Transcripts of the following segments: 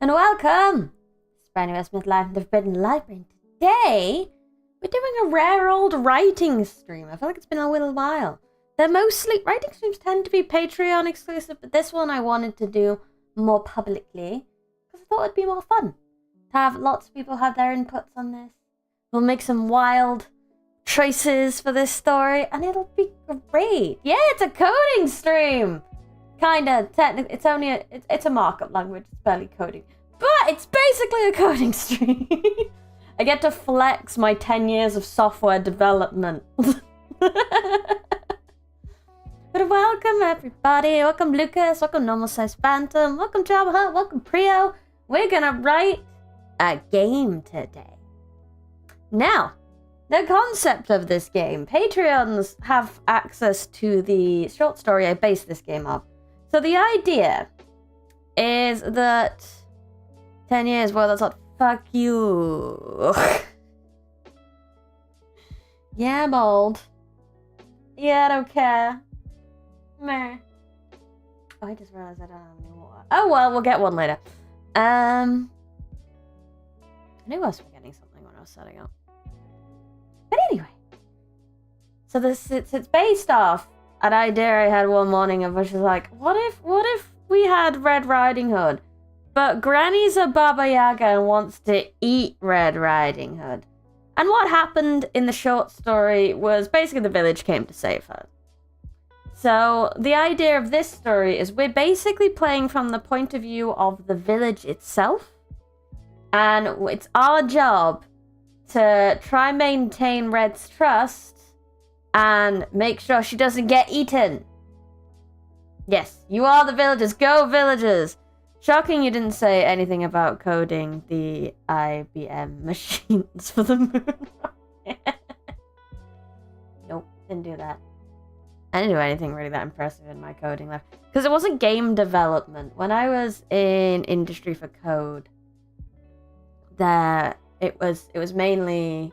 And welcome! It's Brand New Smith Live in the Forbidden Library. Today, we're doing a rare old writing stream. I feel like it's been a little while. They're mostly, writing streams tend to be Patreon exclusive, but this one I wanted to do more publicly because I thought it'd be more fun to have lots of people have their inputs on this. We'll make some wild choices for this story and it'll be great. Yeah, it's a coding stream! Kinda, technically, it's only it's a markup language, it's barely coding. But it's basically a coding stream. I get to flex my 10 years of software development. But welcome everybody, welcome Lucas, welcome Normal Size Phantom, welcome Jabba Hutt, welcome Prio. We're gonna write a game today. Now, the concept of this game, Patreons have access to the short story I based this game off. So the idea is that 10 years, well, that's not, fuck you. Yeah, I'm old. Yeah, I don't care. Meh. Oh, I just realized I don't have any water. Oh, well, we'll get one later. I knew I was forgetting something when I was setting up. But anyway. So this it's based off an idea I had one morning of which was like, what if we had Red Riding Hood, but Granny's a Baba Yaga and wants to eat Red Riding Hood? And what happened in the short story was basically the village came to save her. So the idea of this story is we're basically playing from the point of view of the village itself. And it's our job to try and maintain Red's trust and make sure she doesn't get eaten. Yes, you are the villagers. Go, villagers! Shocking you didn't say anything about coding the IBM machines for the moon. Nope, didn't do that. I didn't do anything really that impressive in my coding life. Because it wasn't game development. When I was in industry for code, it was mainly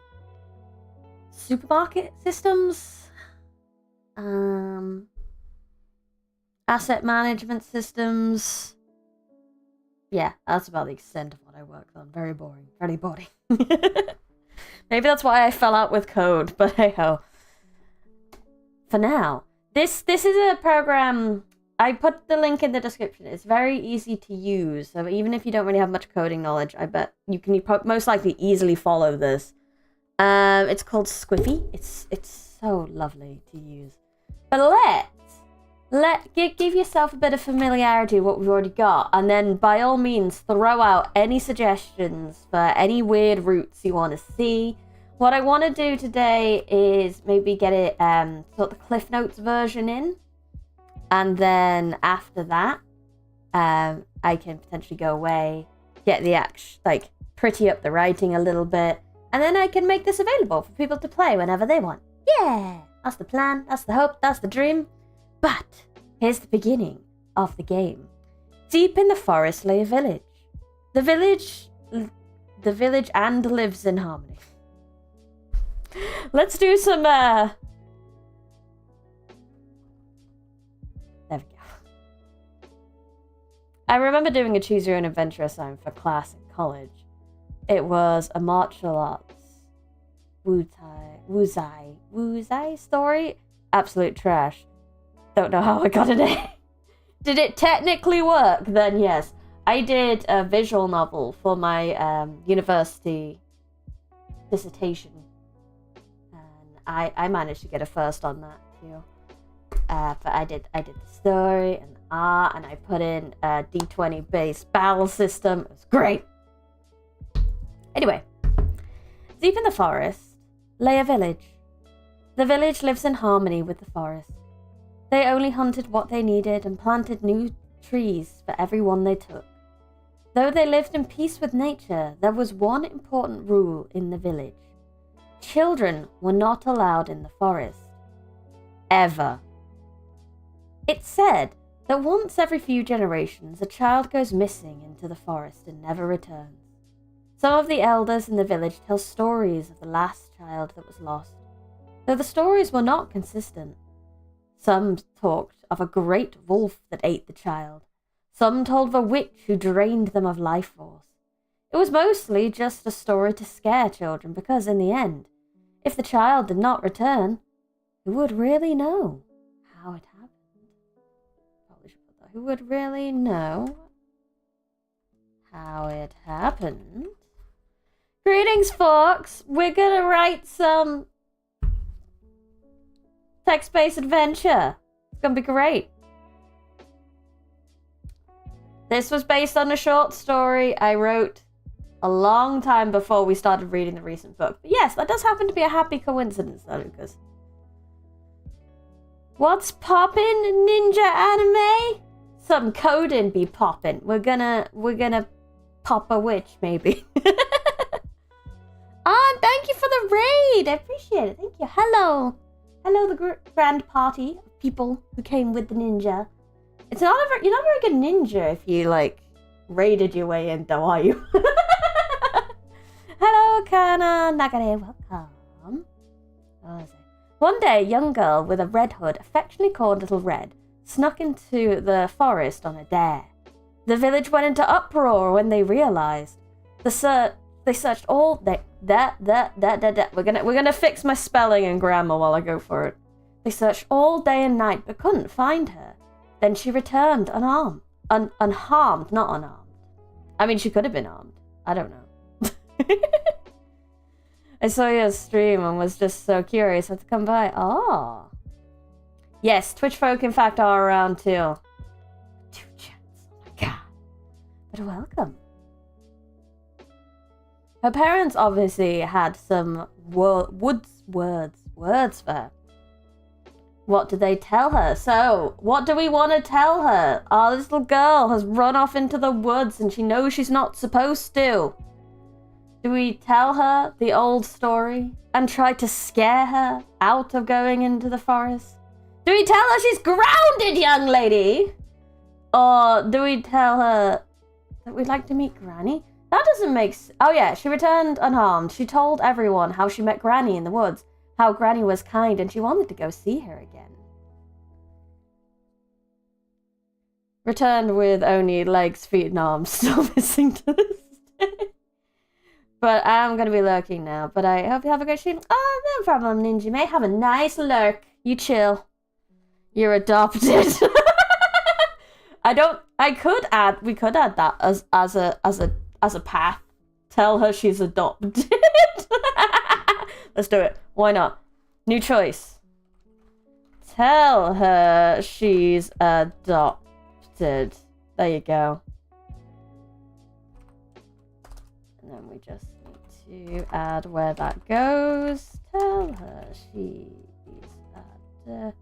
supermarket systems, asset management systems. Yeah, that's about the extent of what I worked on. Very boring. Very boring. Maybe that's why I fell out with code, but hey ho. For now, this is a program. I put the link in the description. It's very easy to use. So even if you don't really have much coding knowledge, I bet you can most likely easily follow this. It's called Squiffy. It's so lovely to use. But give yourself a bit of familiarity with what we've already got, and then by all means throw out any suggestions for any weird routes you want to see. What I want to do today is maybe get it sort of the Cliff Notes version in, and then after that, I can potentially go away, get the pretty up the writing a little bit, and then I can make this available for people to play whenever they want. Yeah, that's the plan, that's the hope, that's the dream. But here's the beginning of the game. Deep in the forest lay a village. The village and lives in harmony. Let's do some there we go. I remember doing a choose your own adventure assignment for class in college. It was a martial arts Wuzai story. Absolute trash. Don't know how I got it in. Did it technically work? Then yes. I did a visual novel for my university dissertation. And I managed to get a first on that too. But I did the story and the art, and I put in a D20 based battle system. It was great. Anyway, deep in the forest lay a village. The village lives in harmony with the forest. They only hunted what they needed and planted new trees for every one they took. Though they lived in peace with nature, there was one important rule in the village. Children were not allowed in the forest. Ever. It's said that once every few generations, a child goes missing into the forest and never returns. Some of the elders in the village tell stories of the last child that was lost, though the stories were not consistent. Some talked of a great wolf that ate the child. Some told of a witch who drained them of life force. It was mostly just a story to scare children because, in the end, if the child did not return, who would really know how it happened? Probably should put that. Who would really know how it happened? Greetings, folks. We're gonna write some text-based adventure. It's gonna be great. This was based on a short story I wrote a long time before we started reading the recent book. But yes, that does happen to be a happy coincidence, though, because... What's poppin', ninja anime? Some coding be poppin'. We're gonna pop a witch, maybe. Thank you for the raid. I appreciate it. Thank you. Hello. Hello, the grand party of people who came with the ninja. You're not a very good ninja if you, like, raided your way in, though, are you? Hello, Kana Nagare. Welcome. One day, a young girl with a red hood, affectionately called Little Red, snuck into the forest on a dare. The village went into uproar when they realized. They searched all day. We're gonna fix my spelling and grammar while I go for it. They searched all day and night but couldn't find her. Then she returned unharmed, not unarmed. I mean, she could have been armed. I don't know. I saw your stream and was just so curious. I had to come by. Oh. Yes, Twitch folk in fact are around too. 2 chats. Oh my god. But welcome. Her parents obviously had some words for her. What did they tell her? So, what do we want to tell her? Our little girl has run off into the woods and she knows she's not supposed to. Do we tell her the old story and try to scare her out of going into the forest? Do we tell her she's grounded, young lady? Or do we tell her that we'd like to meet Granny? That doesn't make sense. Oh yeah, she returned unharmed. She told everyone how she met Granny in the woods, how Granny was kind and she wanted to go see her again. Returned with only legs, feet and arms, still missing to this day. But I'm going to be lurking now. But I hope you have a great stream. Oh, no problem, Ninja May. Have a nice lurk. You chill. You're adopted. We could add that as a path. Tell her she's adopted. Let's do it. Why not? New choice. Tell her she's adopted. There you go. And then we just need to add where that goes. Tell her she's adopted.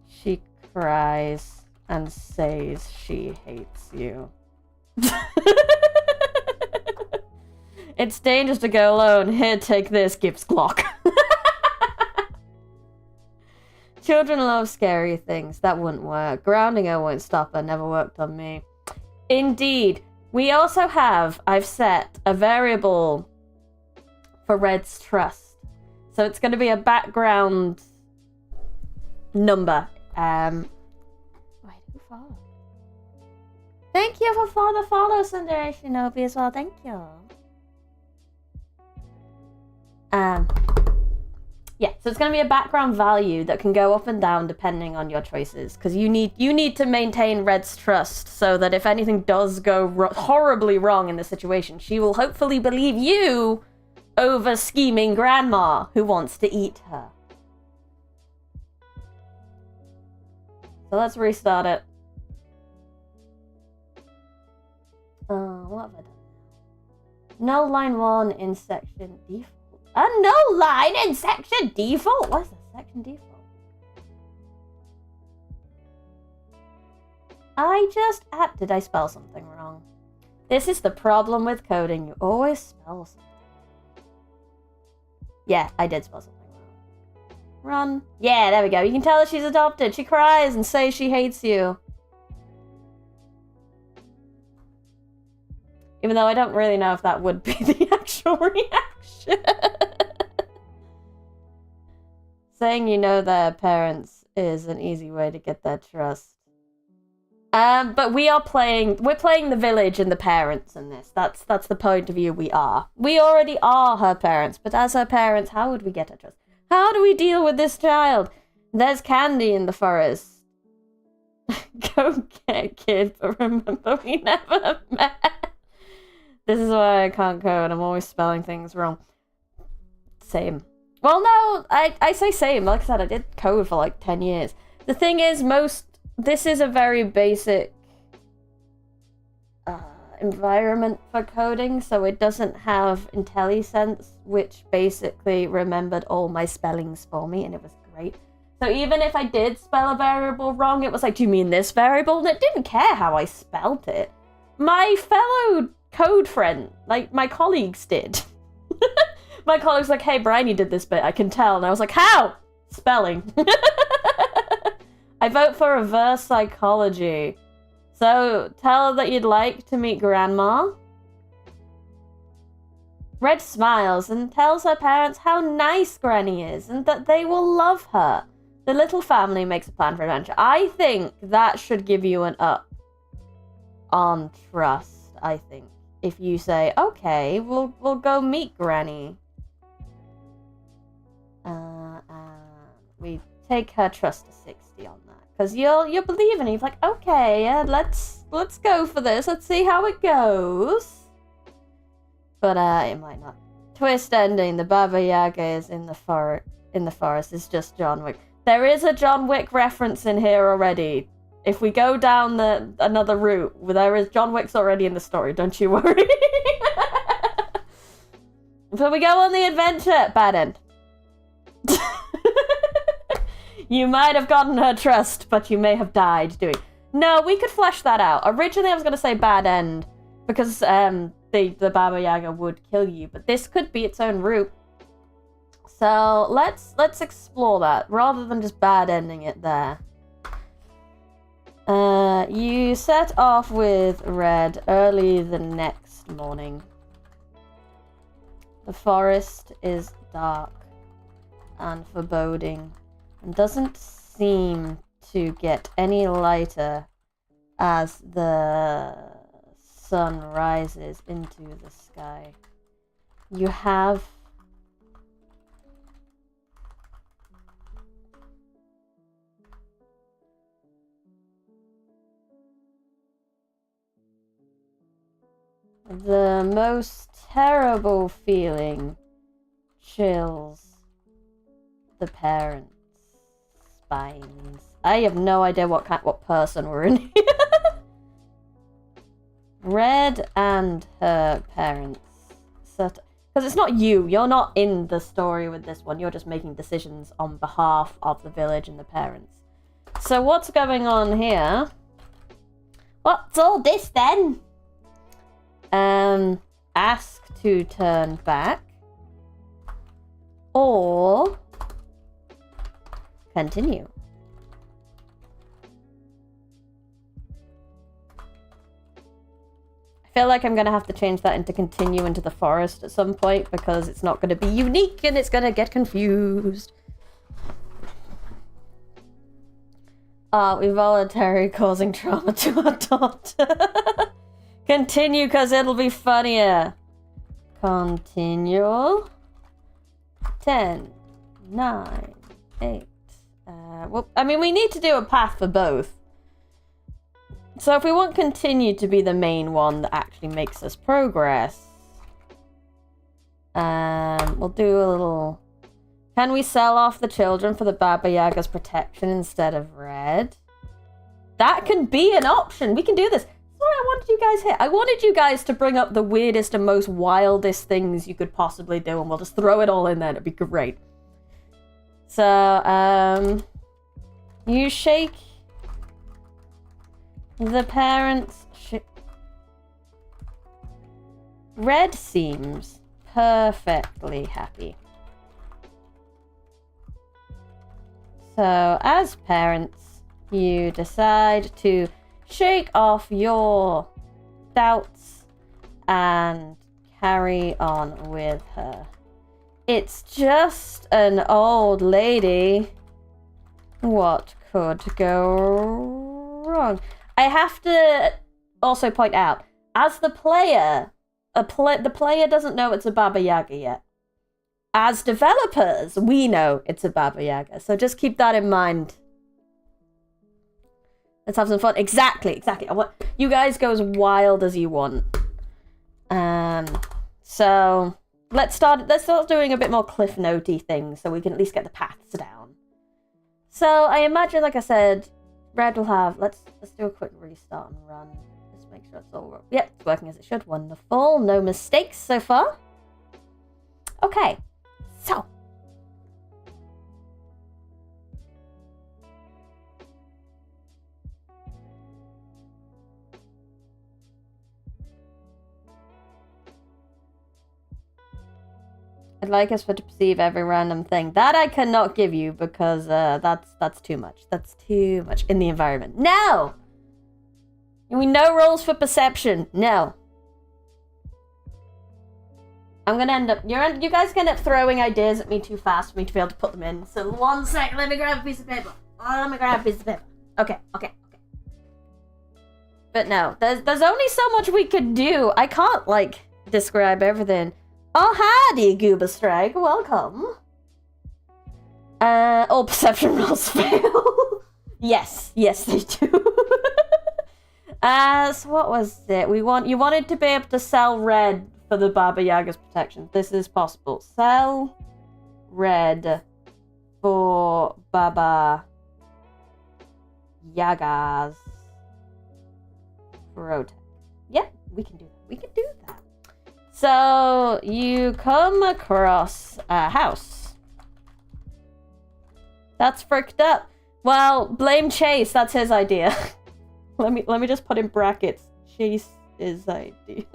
She cries and says she hates you. It's dangerous to go alone. Here, take this, gives Glock. Children love scary things. That wouldn't work. Grounding her won't stop her. Never worked on me. Indeed. We also have, I've set a variable for Red's trust. So it's going to be a background number. Wait, who followed? Thank you for the follow, Sundari Shinobi, as well. Thank you. Yeah, so it's going to be a background value that can go up and down depending on your choices, because you need to maintain Red's trust so that if anything does go horribly wrong in the situation, she will hopefully believe you over scheming grandma who wants to eat her. So let's restart it. What have I done? No line 1 in section default. No line in section default? What is a section default? Did I spell something wrong? This is the problem with coding. You always spell something. Yeah, I did spell something wrong. Run. Yeah, there we go. You can tell her she's adopted. She cries and says she hates you. Even though I don't really know if that would be the actual reaction. Saying you know their parents is an easy way to get their trust. But we're playing the village and the parents in this. That's the point of view we are. We already are her parents, but as her parents, how would we get her trust? How do we deal with this child? There's candy in the forest. Go get kid, but remember we never met. This is why I can't code. I'm always spelling things wrong. Same. Well, no, I say same. Like I said, I did code for like 10 years. The thing is, this is a very basic environment for coding, so it doesn't have IntelliSense, which basically remembered all my spellings for me, and it was great. So even if I did spell a variable wrong, it was like, do you mean this variable? And it didn't care how I spelt it. My fellow code friend, like my colleagues did. My colleague's like, hey, Bryony did this bit, I can tell. And I was like, how? Spelling. I vote for reverse psychology. So, tell her that you'd like to meet Grandma. Red smiles and tells her parents how nice Granny is and that they will love her. The little family makes a plan for adventure. I think that should give you an up on trust, I think. If you say, okay, we'll go meet Granny. We take her trust to 60 on that. Because you'll believe in it. You're like, okay, let's go for this. Let's see how it goes. But it might not. Twist ending. The Baba Yaga is in the forest. It's just John Wick. There is a John Wick reference in here already. If we go down another route, there is John Wick's already in the story. Don't you worry. So we go on the adventure. Bad end. You might have gotten her trust, but you may have died doing. No, we could flesh that out. Originally, I was going to say bad end because the Baba Yaga would kill you, but this could be its own route. So let's explore that rather than just bad ending it there. You set off with Red early the next morning. The forest is dark and foreboding and doesn't seem to get any lighter as the sun rises into the sky. You have the most terrible feeling chills the parents' spines. I have no idea what person we're in here. Red and her parents. Because it's not you. You're not in the story with this one. You're just making decisions on behalf of the village and the parents. So what's going on here? What's all this then? Ask to turn back. Or continue. I feel like I'm going to have to change that into continue into the forest at some point because it's not going to be unique and it's going to get confused. We voluntary causing trauma to our daughter. Continue because it'll be funnier. Continue. 10, 9, 8. Well, I mean, we need to do a path for both. So if we want continue to be the main one that actually makes us progress, we'll do a little... Can we sell off the children for the Baba Yaga's protection instead of Red? That can be an option. We can do this. Sorry, I wanted you guys here. I wanted you guys to bring up the weirdest and most wildest things you could possibly do, and we'll just throw it all in there. It'd be great. So, you shake the parents. Red seems perfectly happy. So, as parents, you decide to shake off your doubts and carry on with her. It's just an old lady. What could go wrong? I have to also point out, as the player, the player doesn't know it's a Baba Yaga yet. As developers, we know it's a Baba Yaga, so just keep that in mind. Let's have some fun. Exactly. You guys go as wild as you want. So let's start doing a bit more Cliff Note-y things so we can at least get the paths down. So I imagine, like I said, Red will have, let's do a quick restart and run. Just make sure it's all, yep, it's working as it should. Wonderful. No mistakes so far. Okay. So. I'd like us to perceive every random thing. That I cannot give you because that's too much. That's too much in the environment. No! We no rules for perception. No. I'm gonna end up... You guys can end up throwing ideas at me too fast for me to be able to put them in. So 1 sec, let me grab a piece of paper. Okay. But no, there's only so much we could do. I can't, like, describe everything. Oh, howdy, Gooba Strike. Welcome. All perception rolls fail. Yes, they do. So what was it? You wanted to be able to sell red for the Baba Yaga's protection. This is possible. Sell red for Baba Yaga's protection. Yep, we can do that. So you come across a house. That's fricked up. Well, blame Chase. That's his idea. let me just put in brackets. Chase's idea.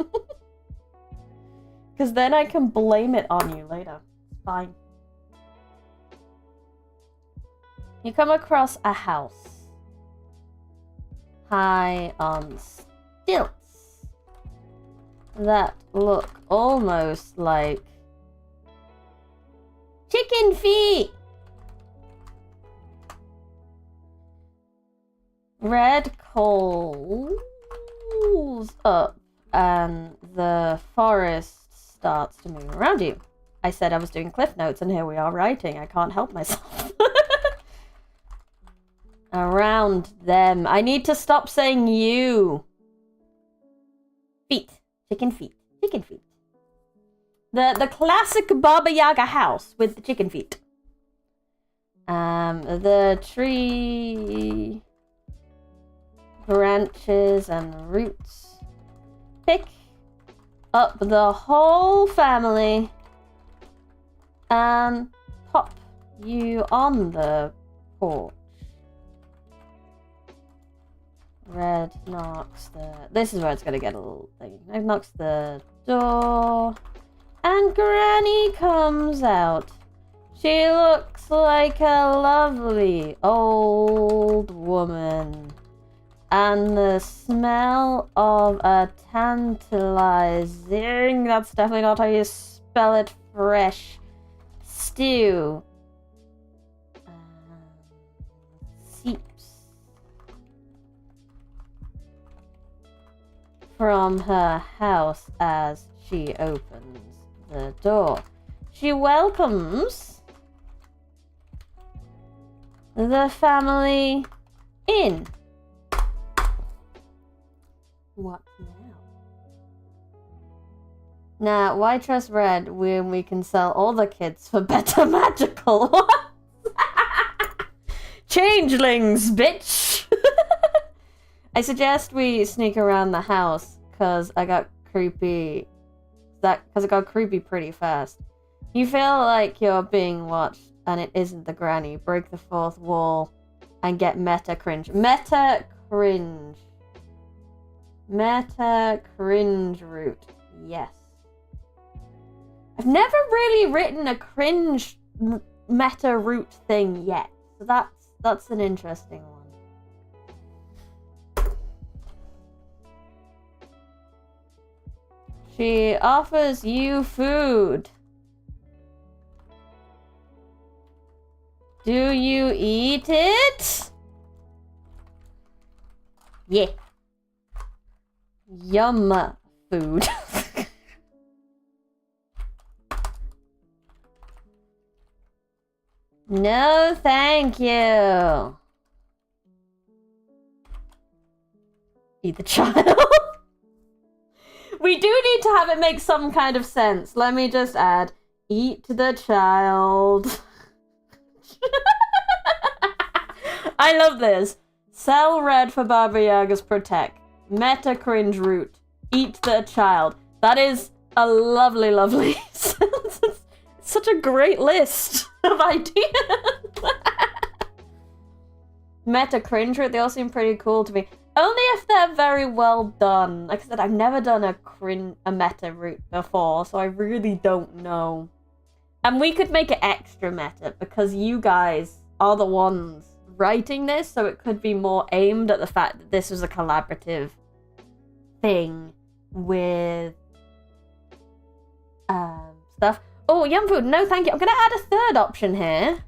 Because then I can blame it on you later. It's fine. You come across a house. High on stilts. That look almost like chicken feet. Red calls up and the forest starts to move around you. I said I was doing Cliff Notes and here we are writing. I can't help myself. Around them. I need to stop saying you. Feet. Chicken feet. The classic Baba Yaga house with the chicken feet. The tree branches and roots pick up the whole family and pop you on the porch. Red knocks the... This is where it's gonna get a little thing. Red knocks the door. And Granny comes out. She looks like a lovely old woman. And the smell of a tantalizing... That's definitely not how you spell it. Fresh stew. Seeps from her house as she opens the door. She welcomes the family in. What now? Now, why trust Red when we can sell all the kids for better magical? What? Changelings, bitch! I suggest we sneak around the house, because I got creepy. Because it got creepy pretty fast. You feel like you're being watched, and it isn't the granny. Break the fourth wall, and get meta cringe. Meta cringe route. Yes. I've never really written a cringe meta route thing yet, so that's an interesting one. She offers you food. Do you eat it? Yeah. Yum food. No, thank you. Eat the child. We do need to have it make some kind of sense. Let me just add, eat the child. I love this. Sell red for Baba Yaga's protect. Meta cringe root. Eat the child. That is a lovely, lovely sentence. It's such a great list of ideas. Meta cringe root, they all seem pretty cool to me. Only if they're very well done. Like I said, I've never done a meta route before, so I really don't know. And we could make it extra meta because you guys are the ones writing this, so it could be more aimed at the fact that this was a collaborative thing with stuff. Oh, yum food. No, thank you. I'm gonna add a third option here.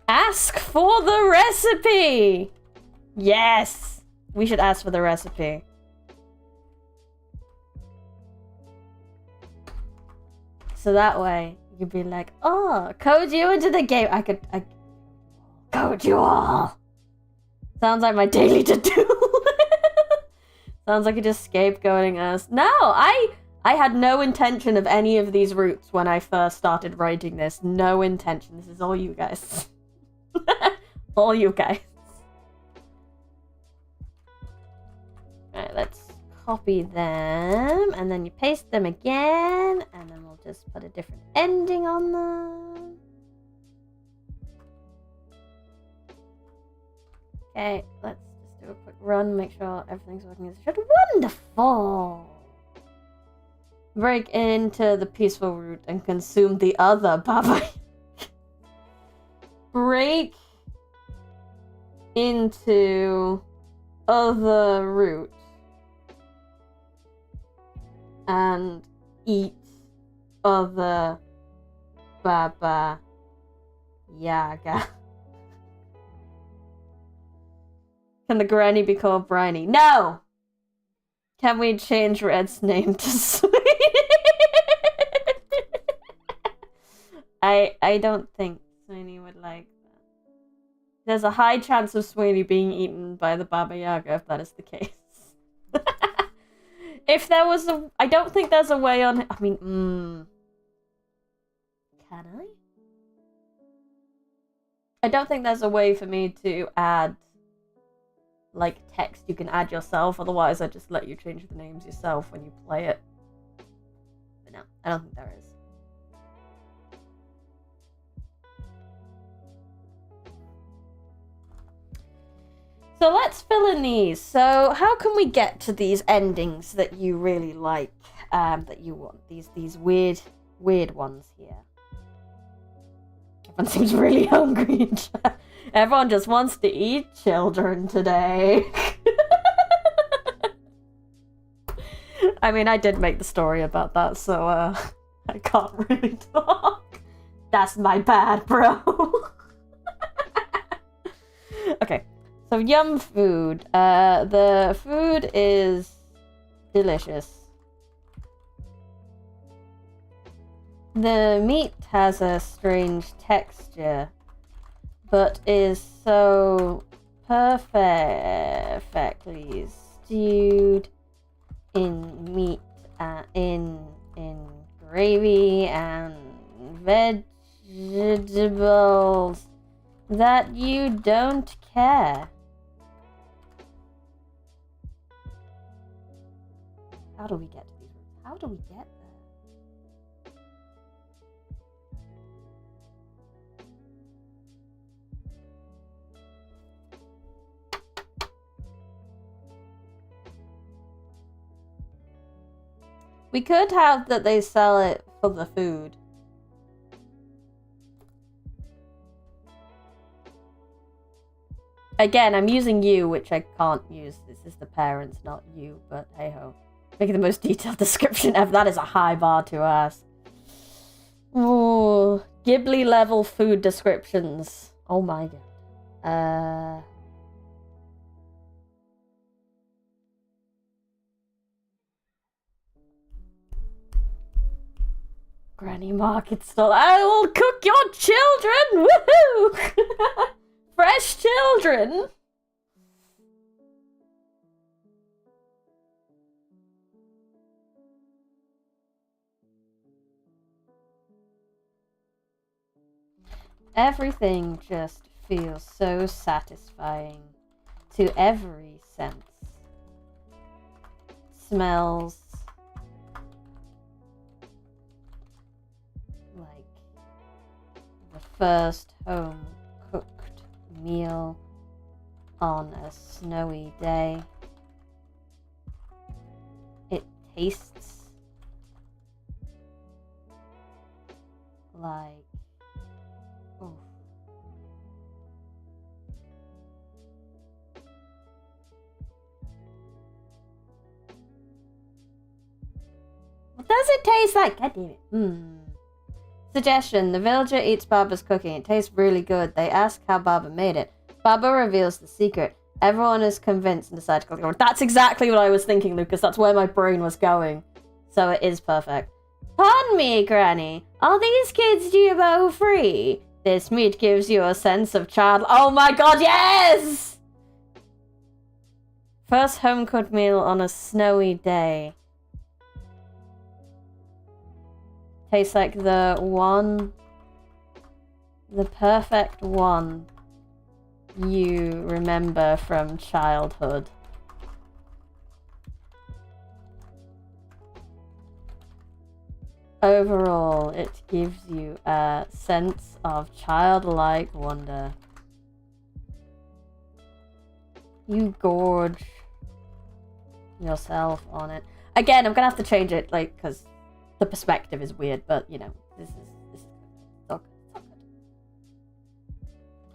Ask for the recipe. Yes, we should ask for the recipe. So that way you'd be like, oh, code you into the game. I code you all. Sounds like my daily to-do. Sounds like you're just scapegoating us. No, I had no intention of any of these routes when I first started writing this. No intention. This is all you guys. All you guys. Alright, let's copy them, and then you paste them again, and then we'll just put a different ending on them. Okay, let's just do a quick run, make sure everything's working as it should. Wonderful! Break into the peaceful route and consume the other Baba. Break into other route and eat other Baba Yaga. Can the granny be called Briny? No! Can we change Red's name to Sweet? I don't think Sweeney would like that. There's a high chance of Sweeney being eaten by the Baba Yaga if that is the case. If there was a... I don't think there's a way on... I mean, Can I? I don't think there's a way for me to add, like, text you can add yourself. Otherwise, I just let you change the names yourself when you play it. But no, I don't think there is. So let's fill in these. So how can we get to these endings that you really like, that you want? These weird ones here. Everyone seems really hungry. Everyone just wants to eat children today. I mean, I did make the story about that, so I can't really talk. That's my bad, bro. Okay. So yum food. The food is delicious. The meat has a strange texture, but is so perfectly stewed in meat, in gravy and vegetables that you don't care. How do we get to these roots? How do we get there? We could have that they sell it for the food. Again, I'm using you, which I can't use. This is the parents, not you, but hey ho. Making the most detailed description ever. That is a high bar to ask. Oh, Ghibli level food descriptions. Oh my god. Granny market stall. I will cook your children! Woohoo! Fresh children! Everything just feels so satisfying to every sense. Smells like the first home cooked meal on a snowy day. It tastes like what does it taste like? God damn it. Suggestion. The villager eats Baba's cooking. It tastes really good. They ask how Baba made it. Baba reveals the secret. Everyone is convinced and decides to cook. That's exactly what I was thinking, Lucas. That's where my brain was going. So it is perfect. Pardon me, Granny. Are these kids GMO free? This meat gives you a sense of child... Oh my god, yes! First home-cooked meal on a snowy day. Tastes like the perfect one you remember from childhood. Overall, it gives you a sense of childlike wonder. You gorge yourself on it. Again, I'm gonna have to change it, like, because the perspective is weird, but, you know, this is so good.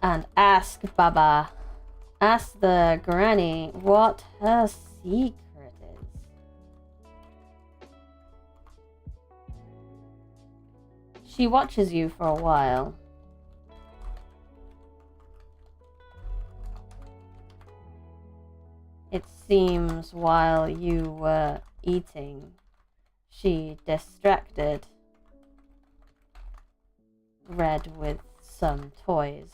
And ask Baba. Ask the granny what her secret is. She watches you for a while. It seems while you were eating, she distracted Red with some toys.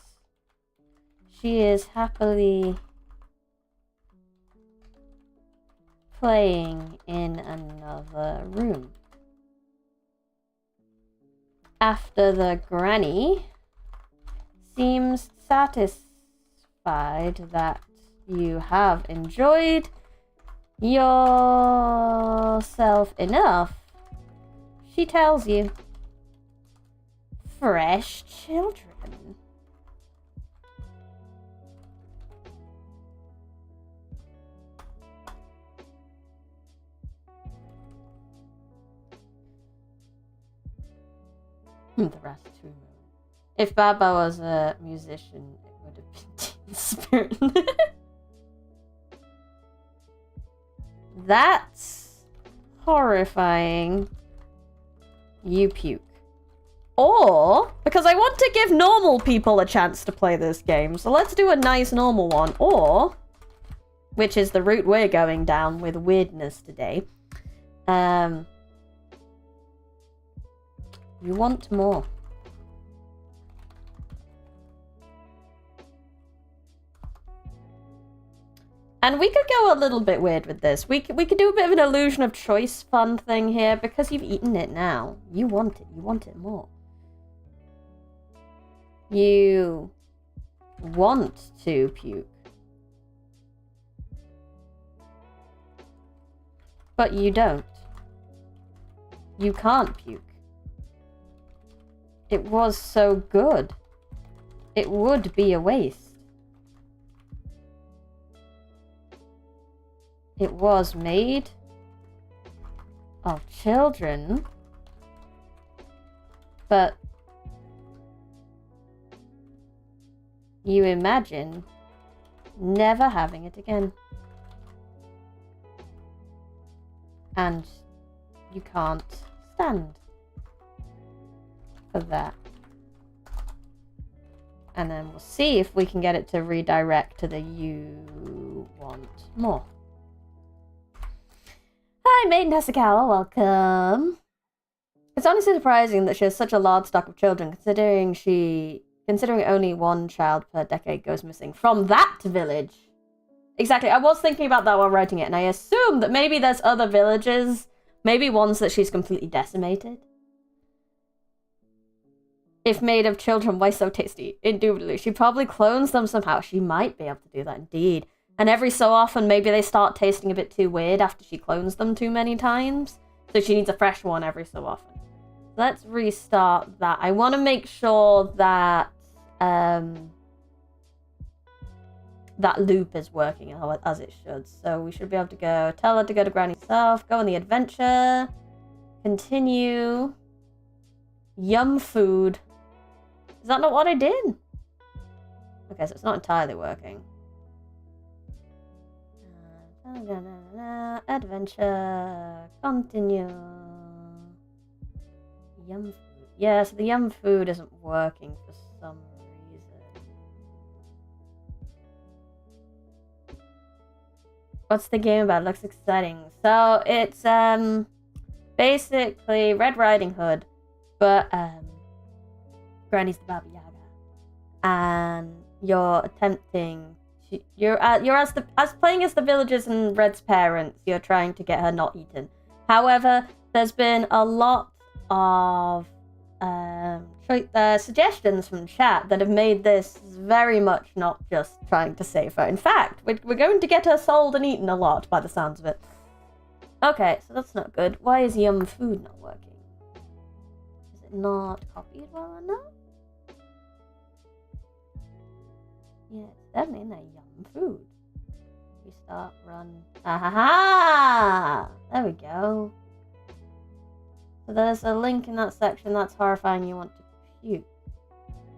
She is happily playing in another room. After the granny seems satisfied that you have enjoyed yourself enough, she tells you, fresh children. The Ratatouille. If Baba was a musician, it would have been Teen Spirit. That's horrifying. You puke. Or, because I want to give normal people a chance to play this game, so let's do a nice normal one. Or, which is the route we're going down with weirdness today. You want more. And we could go a little bit weird with this. We could do a bit of an illusion of choice fun thing here, because you've eaten it now. You want it. You want it more. You want to puke. But you don't. You can't puke. It was so good. It would be a waste. It was made of children, but you imagine never having it again. And you can't stand for that. And then we'll see if we can get it to redirect to the you want more. Hi, Maiden Tessakawa, welcome. It's honestly surprising that she has such a large stock of children, considering only one child per decade goes missing from that village. Exactly, I was thinking about that while writing it, and I assume that maybe there's other villages, maybe ones that she's completely decimated. If made of children, why so tasty? Indubitably. She probably clones them somehow. She might be able to do that, indeed. And every so often, maybe they start tasting a bit too weird after she clones them too many times. So she needs a fresh one every so often. Let's restart that. I want to make sure that that loop is working as it should. So we should be able to go, tell her to go to Granny's Self, go on the adventure, continue, yum food. Is that not what I did? Okay, so it's not entirely working. Adventure, continue. Yum food. Yeah, so the yum food isn't working for some reason. What's the game about? Looks exciting. So it's basically Red Riding Hood, but Granny's the Baba Yaga, and you're attempting. You're as playing as the villagers and Red's parents. You're trying to get her not eaten. However, there's been a lot of suggestions from chat that have made this very much not just trying to save her. In fact, we're going to get her sold and eaten a lot by the sounds of it. Okay, so that's not good. Why is yum food not working? Is it not copied well enough? Yeah, it's definitely in there. Yum food. Restart, run. Ah, there we go. So there's a link in that section that's horrifying. You want to puke.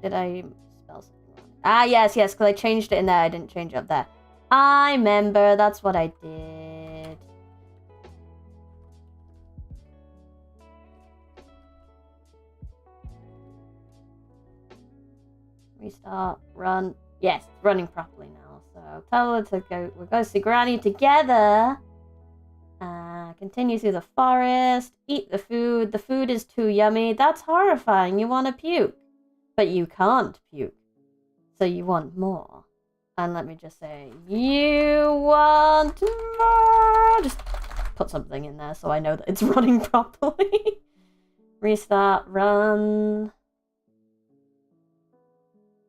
Did I spell something wrong? Ah, yes, because I changed it in there. I didn't change it up there. I remember. That's what I did. Restart, run. Yes, it's running properly now. So tell her to go. We'll go see Granny together. Continue through the forest. Eat the food. The food is too yummy. That's horrifying. You want to puke. But you can't puke. So you want more. And let me just say, you want more. Just put something in there so I know that it's running properly. Restart, run.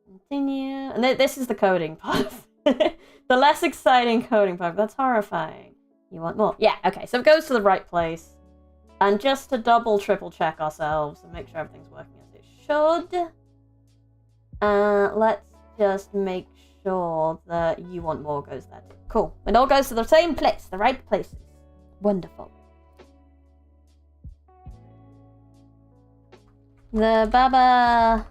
Continue. And this is the coding part. The less exciting coding part. That's horrifying. You want more? Yeah, okay. So it goes to the right place. And just to double, triple check ourselves and make sure everything's working as it should. Let's just make sure that you want more goes there too. Cool. It all goes to the same place, the right places. Wonderful. The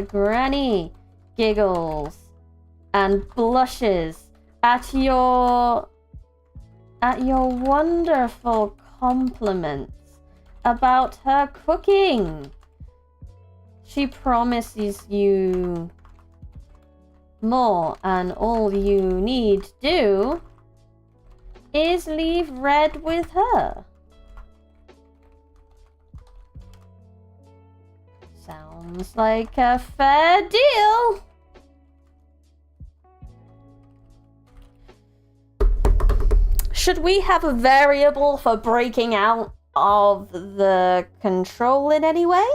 Granny giggles and blushes at your wonderful compliments about her cooking. She promises you more, and all you need to do is leave Red with her. Sounds like a fair deal. Should we have a variable for breaking out of the control in any way?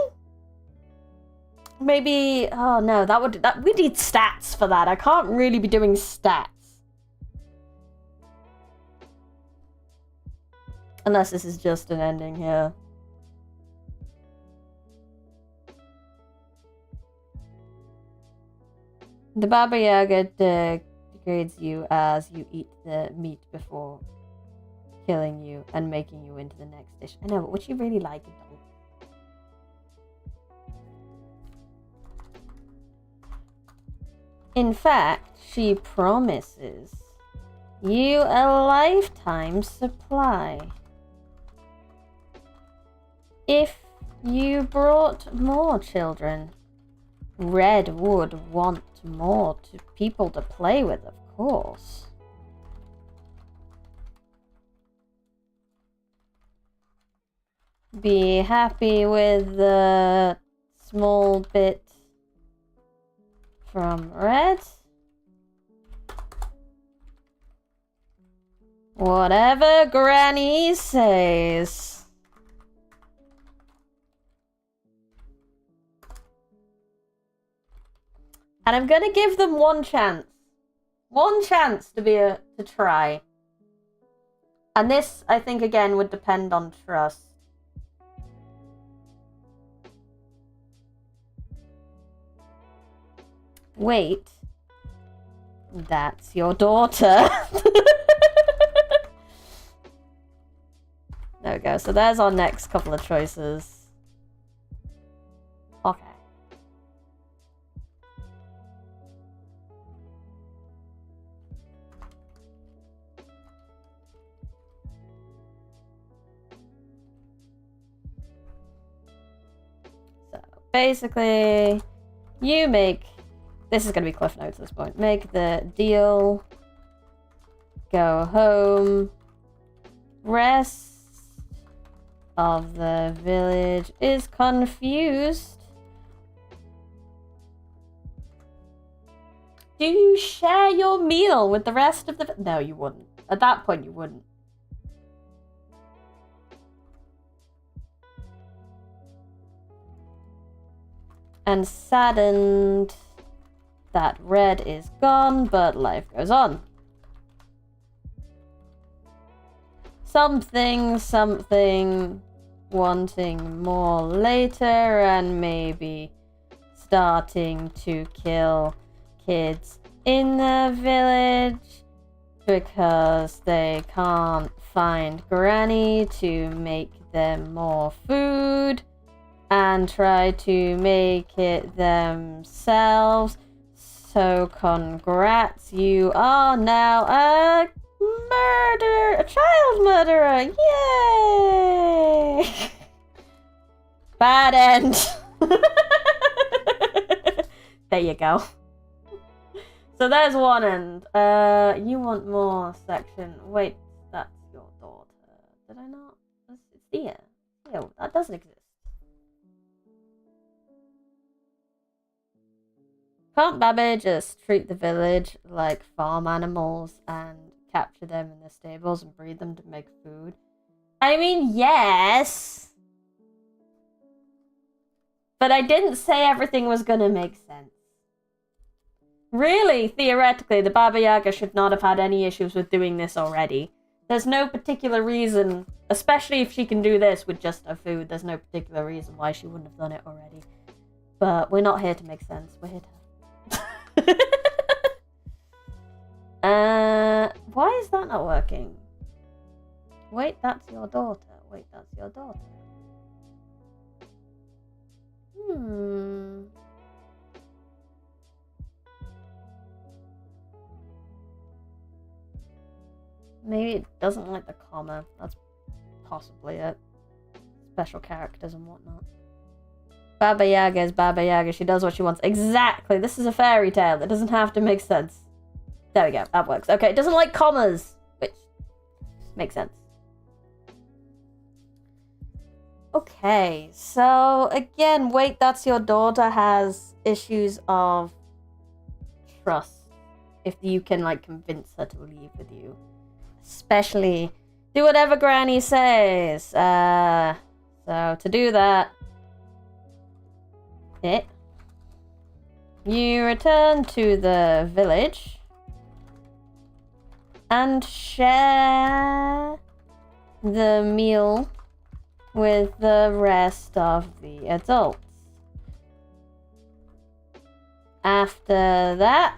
Maybe, oh no, we need stats for that. I can't really be doing stats. Unless this is just an ending here. The Baba Yaga degrades you as you eat the meat before killing you and making you into the next dish. I know, but would she really like it though? In fact, she promises you a lifetime supply. If You brought more children. Red would want more people to play with, of course. Be happy with the small bit from Red. Whatever Granny says. And I'm gonna give them one chance. One chance to try. And this, I think, again, would depend on trust. Wait. That's your daughter. There we go. So there's our next couple of choices. Okay. So basically, you make... This is going to be Cliff Notes at this point. Make the deal. Go home. Rest of the village is confused. Do you share your meal with the rest of the... No, you wouldn't. At that point, you wouldn't. And saddened that Red is gone, but life goes on. Something, wanting more later, and maybe starting to kill kids in the village because they can't find Granny to make them more food and try to make it themselves. So congrats, you are now a child murderer, yay! Bad end. There you go. So there's one end. You want more section. Wait, that's your daughter. Did I not? It's here. Yeah, that doesn't exist. Can't Babby just treat the village like farm animals and capture them in the stables and breed them to make food? I mean, yes. But I didn't say everything was gonna make sense. Really, theoretically, the Baba Yaga should not have had any issues with doing this already. There's no particular reason, especially if she can do this with just her food, there's no particular reason why she wouldn't have done it already. But we're not here to make sense, we're here to... Why is that not working? Wait, that's your daughter. Wait, that's your daughter. Maybe it doesn't like the comma. That's possibly it. Special characters and whatnot. Baba Yaga is Baba Yaga. She does what she wants. Exactly. This is a fairy tale. It doesn't have to make sense. There we go. That works. Okay, it doesn't like commas, which makes sense. Okay, so again, wait, that's your daughter has issues of trust. If you can, like, convince her to leave with you. Especially, do whatever Granny says. So to do that, you return to the village and share the meal with the rest of the adults. After that,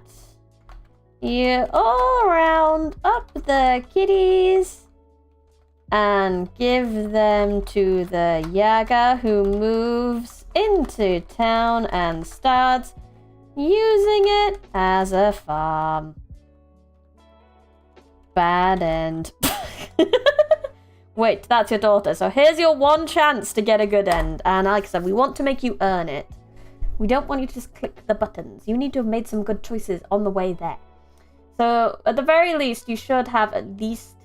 you all round up the kitties and give them to the Yaga, who moves into town and starts using it as a farm. Bad end. Wait, that's your daughter. So here's your one chance to get a good end. And like I said, we want to make you earn it. We don't want you to just click the buttons. You need to have made some good choices on the way there. So at the very least, you should have at least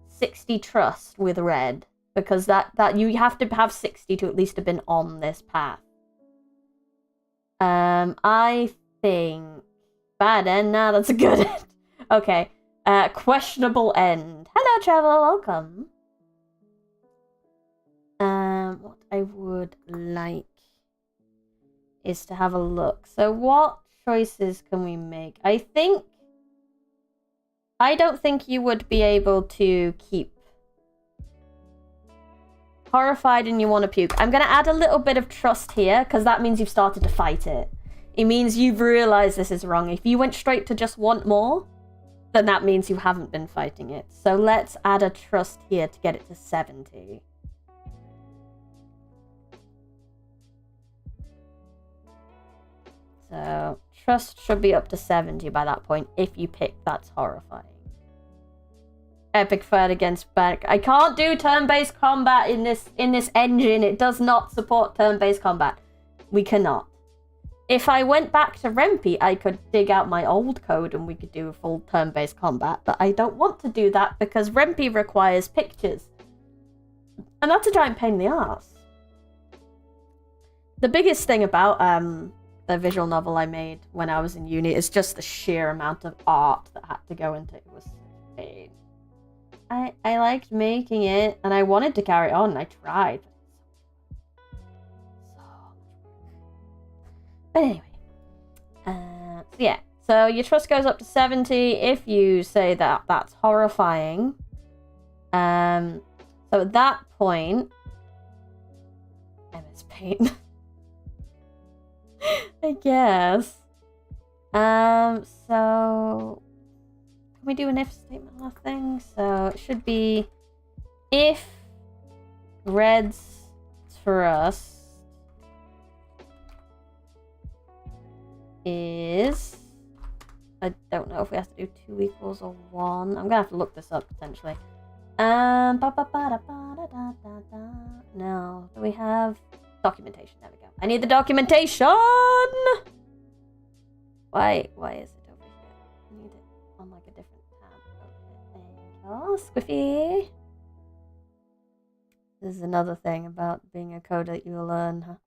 60 trust with red. Because that you have to have 60 to at least have been on this path. I think... Bad end? Nah, that's a good end. Okay. Questionable end. Hello, Travel. Welcome. What I would like is to have a look. So what choices can we make? I don't think you would be able to keep horrified and you want to puke. I'm going to add a little bit of trust here because that means you've started to fight it. It means you've realized this is wrong. If you went straight to just want more, then that means you haven't been fighting it. So let's add a trust here to get it to 70. So trust should be up to 70 by that point if you pick that's horrifying. Epic threat against back. I can't do turn-based combat in this engine. It does not support turn-based combat. We cannot. If I went back to Rempe, I could dig out my old code and we could do a full turn-based combat, but I don't want to do that because Rempe requires pictures. And that's a giant pain in the ass. The biggest thing about the visual novel I made when I was in uni is just the sheer amount of art that had to go into it. It was such a pain. I liked making it and I wanted to carry on. I tried. But anyway, so yeah, so your trust goes up to 70 if you say that that's horrifying. So at that point, MS Paint, I guess. So can we do an if statement on that thing? So it should be if red's trust is, I don't know if we have to do 2 equals or 1. I'm gonna have to look this up potentially. No, do we have documentation? There we go. I need the documentation. Why is it over here? I need it on like a different tab. Okay, Squiffy. This is another thing about being a coder that you will learn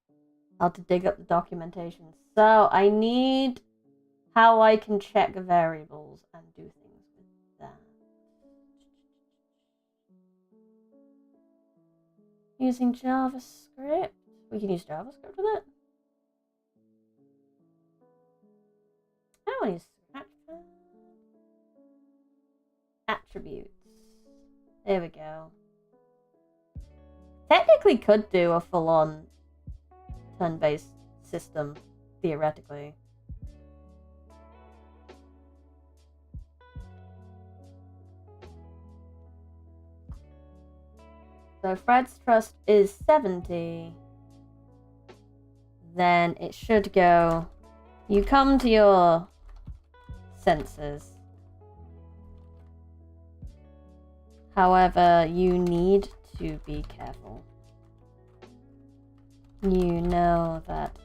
how to dig up the documentation. So I need how I can check variables and do things with that. Using JavaScript. We can use JavaScript with it. I want to use attributes. There we go. Technically could do a full-on turn-based system, theoretically. So Fred's trust is 70. Then it should go, you come to your senses. However, you need to be careful. You know that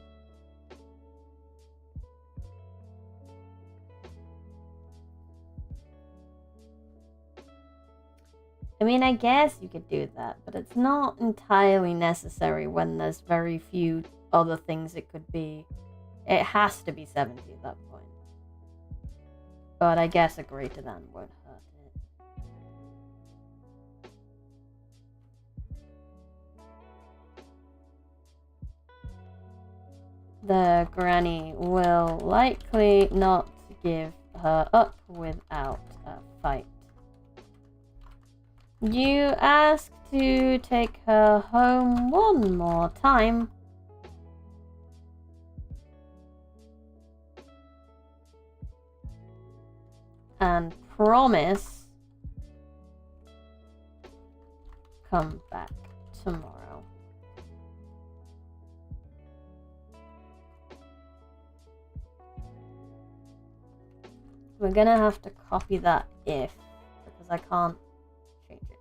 I mean, I guess you could do that, but it's not entirely necessary when there's very few other things it could be. It has to be 70 at that point. But I guess a greater than won't hurt it. The granny will likely not give her up without a fight. You ask to take her home one more time. And promise come back tomorrow. We're gonna have to copy that if, because I can't change it.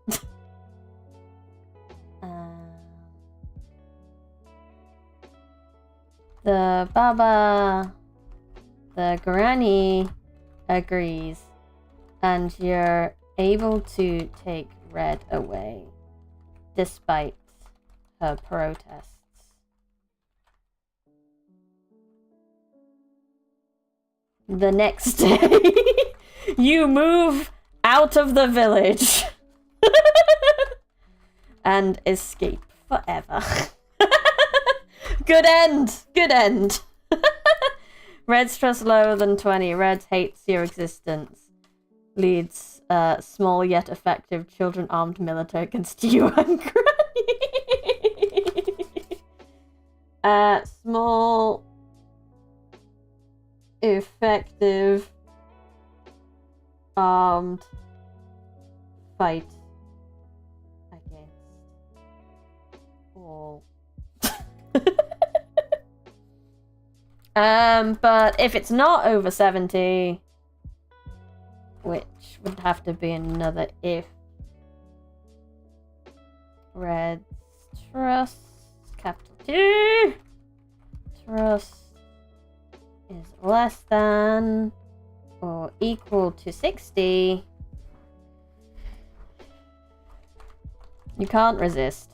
The Baba, the Granny agrees, and you're able to take Red away, despite her protests. The next day, you move out of the village and escape forever. Good end. Good end. Red's trust lower than 20. Red hates your existence. Leads small yet effective children armed military against you and Granny. Small effective armed fight against all. But if it's not over 70, which would have to be another if, Red's trust, capital T, trust is less than or equal to 60, you can't resist.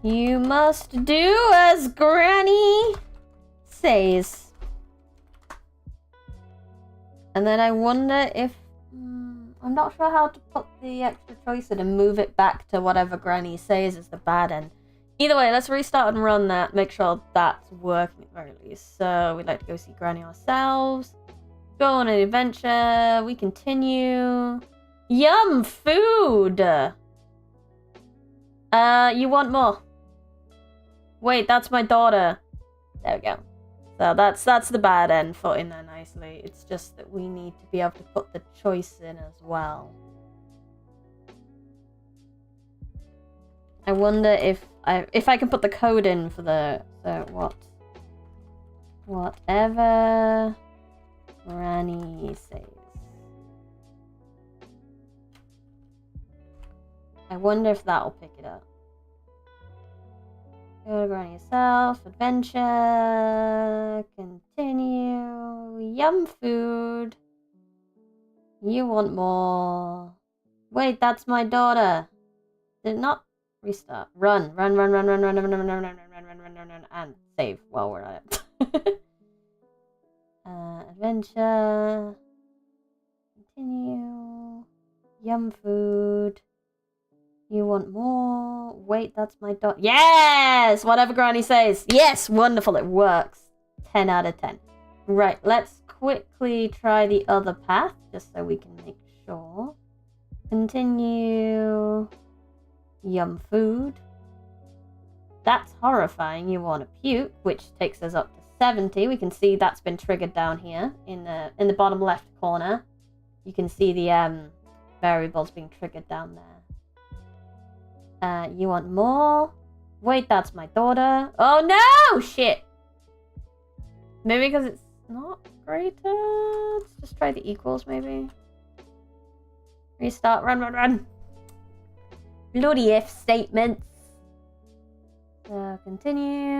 You must do as Granny says. And then I wonder if... I'm not sure how to put the extra choice in and move it back to whatever Granny says is the bad end. Either way, let's restart and run that. Make sure that's working at the very least. So we'd like to go see Granny ourselves. Go on an adventure. We continue. Yum! Food! You want more? Wait, that's my daughter. There we go. So that's the bad end for in there nicely. It's just that we need to be able to put the choice in as well. I wonder if I can put the code in for the whatever Granny says. I wonder if that'll pick it up. Go to Granny yourself. Adventure. Continue. Yum food. You want more. Wait, that's my daughter. Did it not restart? Run. Run, and save while we're at it. Adventure. Continue. Yum food. You want more? Wait, that's my dog. Yes! Whatever Granny says. Yes! Wonderful, it works. 10 out of 10. Right, let's quickly try the other path, just so we can make sure. Continue. Yum food. That's horrifying. You want to puke, which takes us up to 70. We can see that's been triggered down here in the bottom left corner. You can see the variables being triggered down there. You want more? Wait, that's my daughter. Oh no! Shit! Maybe because it's not greater? Let's just try the equals, maybe. Restart. Run! Bloody if statements. Continue.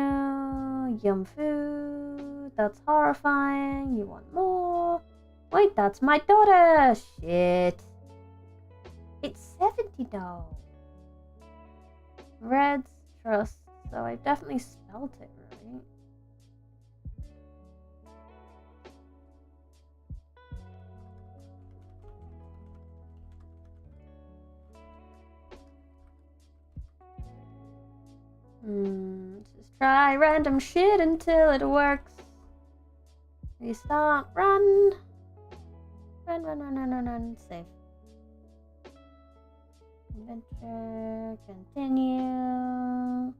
Yum food. That's horrifying. You want more? Wait, that's my daughter! Shit. It's 70 though. Red's trust, so I definitely spelled it right. Just try random shit until it works. Restart, run. Run, save. Adventure, continue.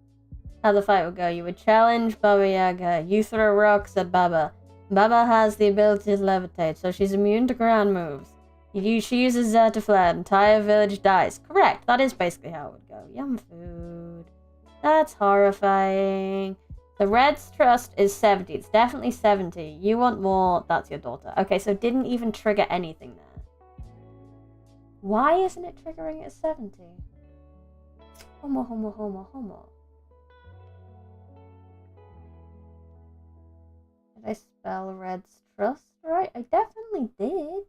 How the fight would go. You would challenge Baba Yaga. You throw rocks at Baba. Baba has the ability to levitate, so she's immune to ground moves. She uses that to fly. Entire village dies. Correct. That is basically how it would go. Yum food. That's horrifying. The Red's trust is 70. It's definitely 70. You want more, that's your daughter. Okay, so didn't even trigger anything there. Why isn't it triggering at 70? Homo, homo, homo, homo. Did I spell Red's trust right? I definitely did.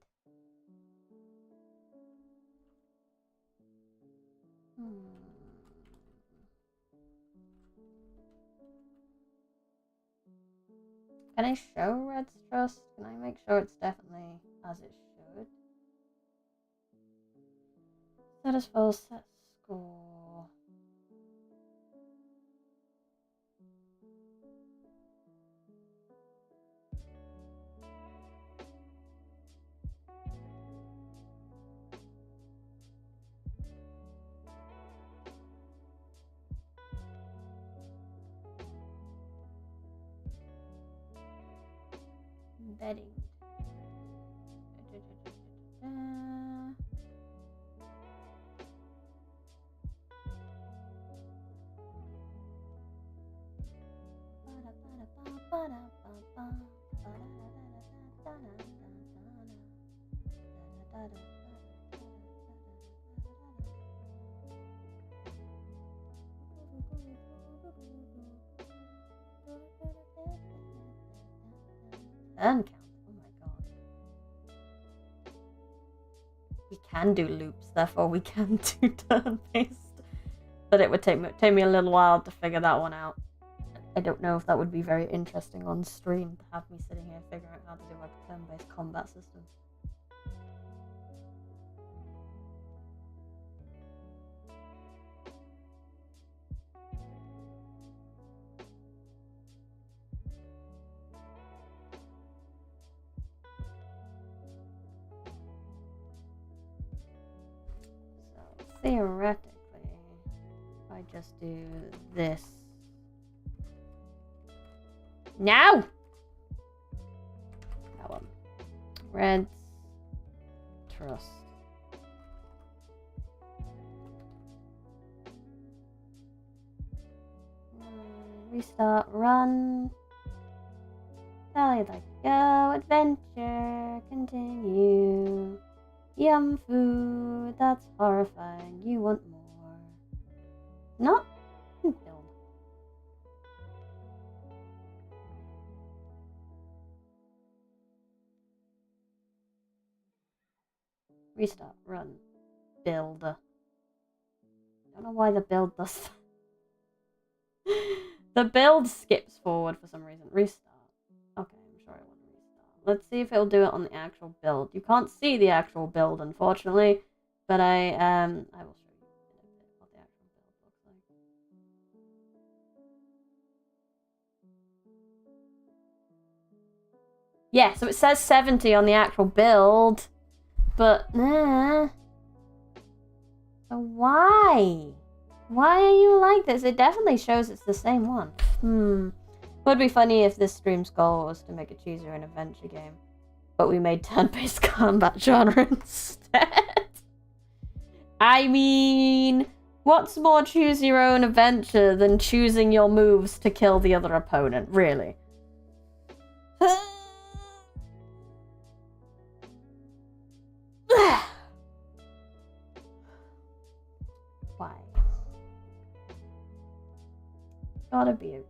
Can I show Red's trust? Can I make sure it's definitely as it should? Status full, set score. Embedding. Turn count. Oh my god. We can do loops, therefore we can do turn-based. But it would take me a little while to figure that one out. I don't know if that would be very interesting on stream to have me sitting here figuring out how to do like a turn-based combat system. So theoretically, if I just do this. Now! That one. Red's trust. Restart, run. Sally like go, adventure, continue. Yum food, that's horrifying. You want more. Not build. Restart, run, build. I don't know why the build does that. The build skips forward for some reason. Restart. Okay, I'm sure I want to restart. Let's see if it'll do it on the actual build. You can't see the actual build, unfortunately, but I will show you in a bit what the actual build looks like. Yeah, so it says 70 on the actual build, but so why? Why are you like this? It definitely shows it's the same one. Would be funny if this stream's goal was to make a choose your own adventure game, but we made turn-based combat genre instead. I mean, what's more choose your own adventure than choosing your moves to kill the other opponent, really? Why? Gotta be a better way.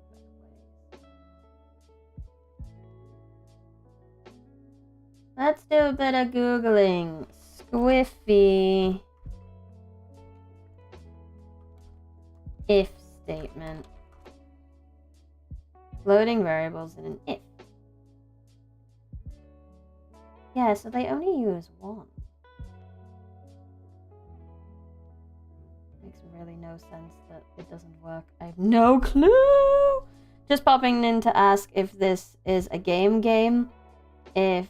Let's do a bit of Googling. Squiffy. If statement. Loading variables in an if. Yeah, so they only use one. Makes really no sense that it doesn't work. I have no clue! Just popping in to ask if this is a game. If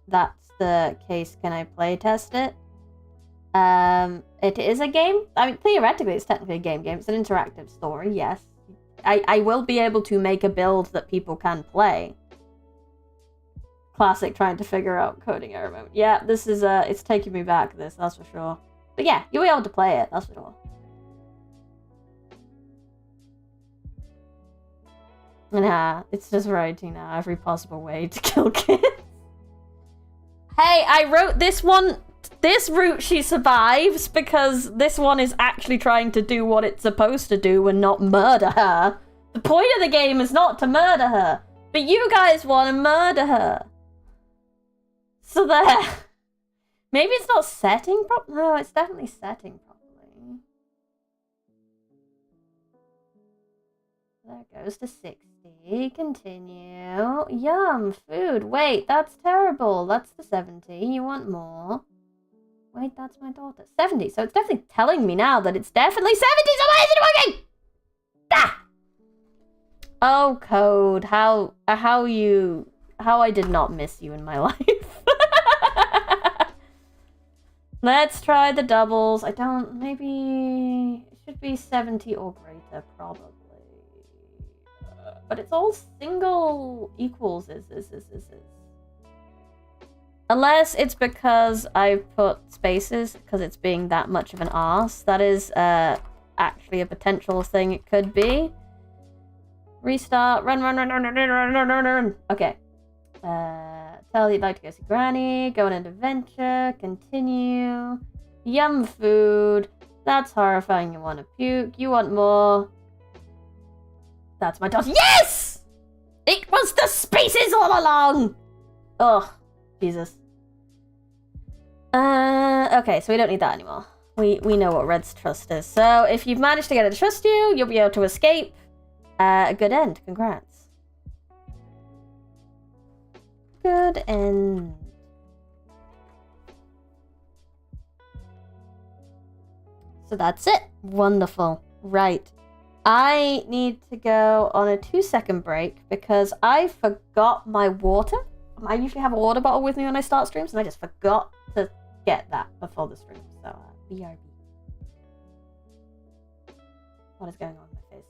that's the case, can I play test it? It is a game. I mean, theoretically, it's technically a game. It's an interactive story, yes. I will be able to make a build that people can play. Classic trying to figure out coding error mode. Yeah, this is, it's taking me back, this, that's for sure. But yeah, you'll be able to play it, that's for sure. Nah, it's just writing now every possible way to kill kids. Hey, I wrote this one. This route she survives because this one is actually trying to do what it's supposed to do and not murder her. The point of the game is not to murder her, but you guys want to murder her. So there. Maybe it's not setting properly. No, it's definitely setting properly. There it goes to 60. Continue. Yum, food. Wait, that's terrible. That's the 70. You want more? Wait, that's my daughter. 70. So it's definitely telling me now that it's definitely 70. So why isn't it working? Ah! Oh, code. How I did not miss you in my life. Let's try the doubles. I don't, maybe it should be 70 or greater, probably. But it's all single equals is. Unless it's because I put spaces, because it's being that much of an arse. That is actually a potential thing it could be. Restart. Run. Okay. Tell you'd like to go see Granny. Go on an adventure. Continue. Yum food. That's horrifying. You want to puke. You want more. That's my daughter. Yes! It was the spaces all along! Ugh. Jesus. Okay, so we don't need that anymore. We know what Red's trust is. So if you've managed to get it to trust you, you'll be able to escape. A good end. Congrats. Good end. So that's it. Wonderful. Right. I need to go on a 2-second break because I forgot my water. I usually have a water bottle with me when I start streams, and I just forgot to get that before the stream. So, BRB. What is going on with my face?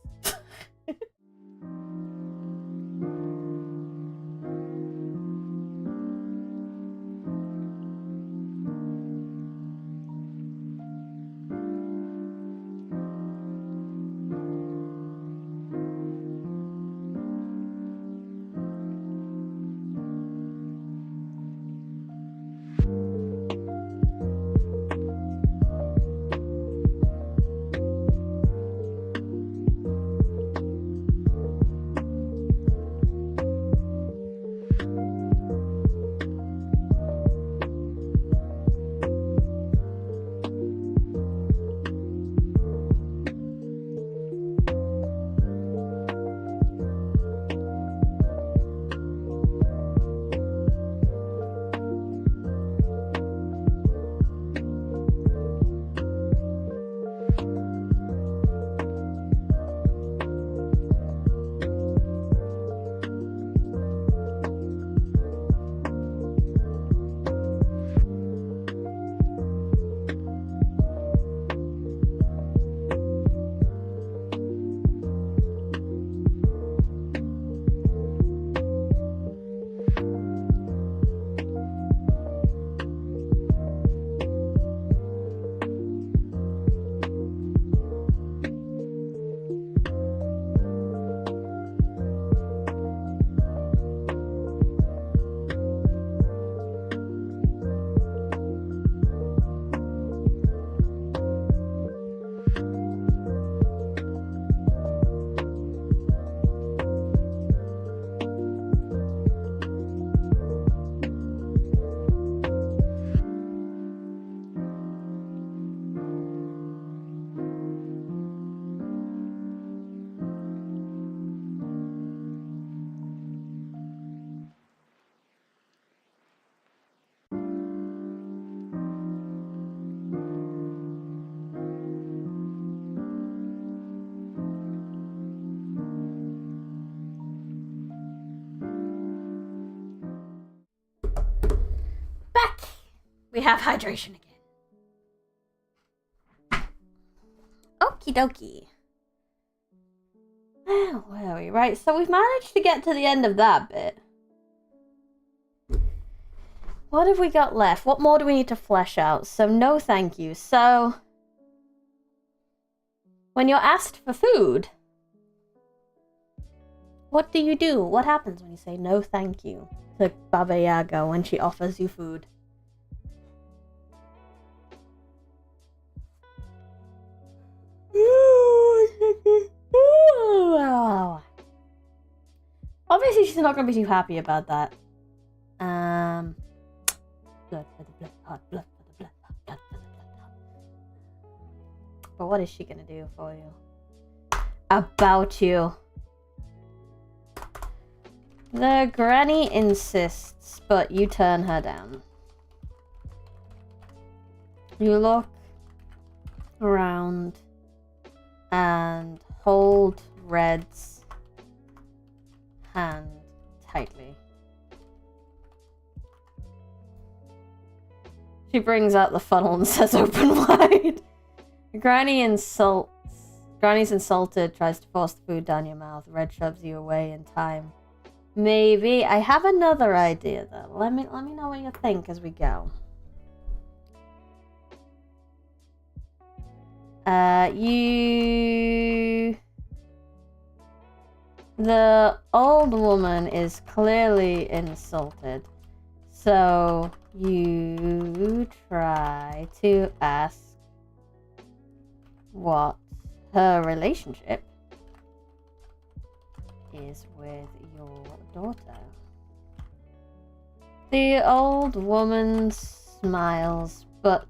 We have hydration again. Okie dokie. Where are we? Right, so we've managed to get to the end of that bit. What have we got left? What more do we need to flesh out? So no thank you. So when you're asked for food, What do you do? What happens when you say no thank you to Baba Yaga when she offers you food? Obviously, she's not going to be too happy about that. Blood for the blood, hot blood for the blood, hot blood for the blood, hot. But what is she going to do for you? About you. The granny insists, but you turn her down. You look around and hold Red's hand tightly. She brings out the funnel and says, "Open wide." Granny's insulted, tries to force the food down your mouth. Red shoves you away in time. Maybe. I have another idea though. Let me know what you think as we go. The old woman is clearly insulted. So you try to ask what her relationship is with your daughter. The old woman smiles, but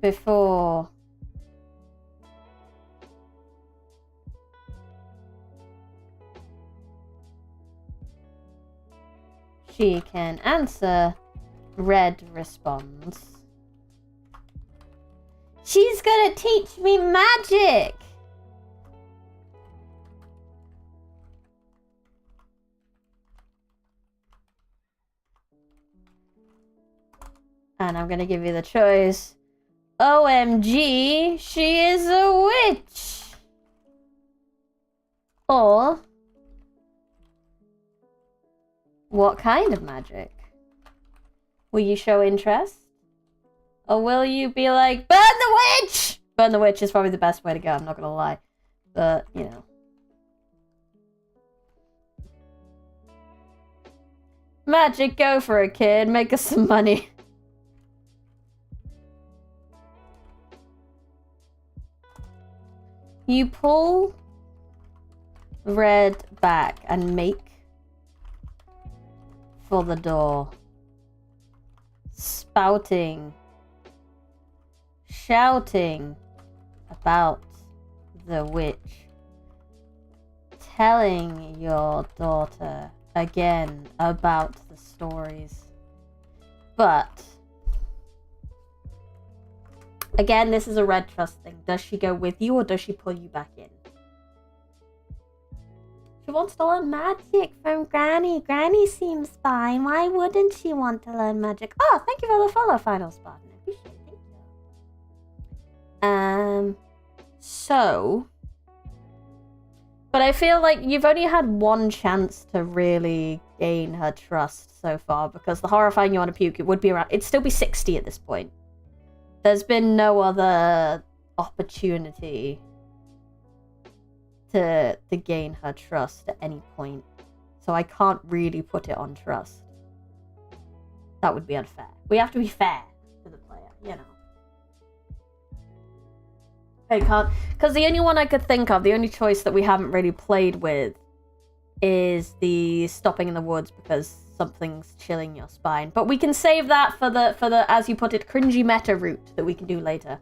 before she can answer, Red responds, "She's gonna teach me magic!" And I'm gonna give you the choice. OMG, she is a witch! Or, what kind of magic? Will you show interest? Or will you be like, burn the witch? Burn the witch is probably the best way to go, I'm not gonna lie. But, you know. Magic, go for it, kid. Make us some money. You pull Red back and make for the door. Shouting about the witch. Telling your daughter again about the stories. But again, this is a Red trust thing. Does she go with you or does she pull you back in? She wants to learn magic from Granny. Granny seems fine. Why wouldn't she want to learn magic? Oh, thank you for the follow, Final Spartan. I appreciate it. Thank you. But I feel like you've only had one chance to really gain her trust so far, because the horrifying you want to puke, it would be around, it'd still be 60 at this point. There's been no other opportunity to gain her trust at any point. So I can't really put it on trust. That would be unfair. We have to be fair to the player, you know. I can't, because the only one I could think of, the only choice that we haven't really played with is the stopping in the woods because something's chilling your spine. But we can save that for the as you put it, cringy meta route that we can do later.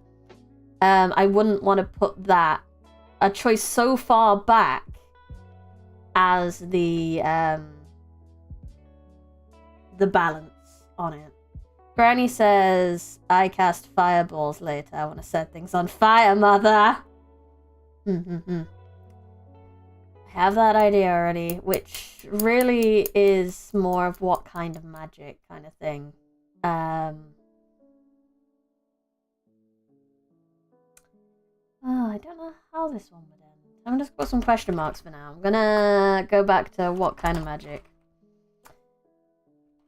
I wouldn't want to put that, a choice so far back, as the balance on it. Granny says, I cast fireballs later. I want to set things on fire, mother. I have that idea already, which really is more of what kind of magic kind of thing. Oh, I don't know how this one would end. I'm just put some question marks for now. I'm gonna go back to what kind of magic.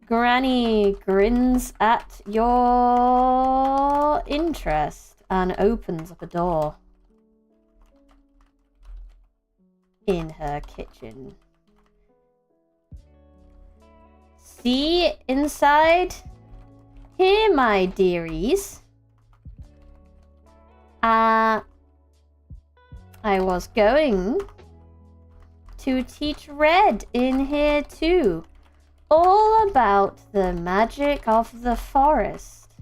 Granny grins at your interest and opens up a door in her kitchen. see inside here, my dearies. I was going to teach Red in here too, all about the magic of the forest.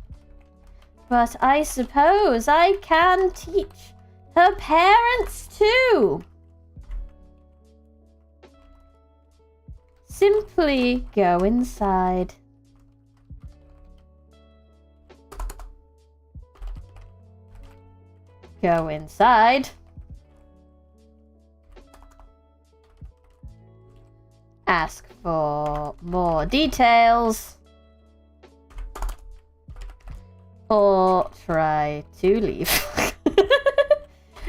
But I suppose I can teach her parents too. Simply go inside. Go inside. Ask for more details. Or try to leave.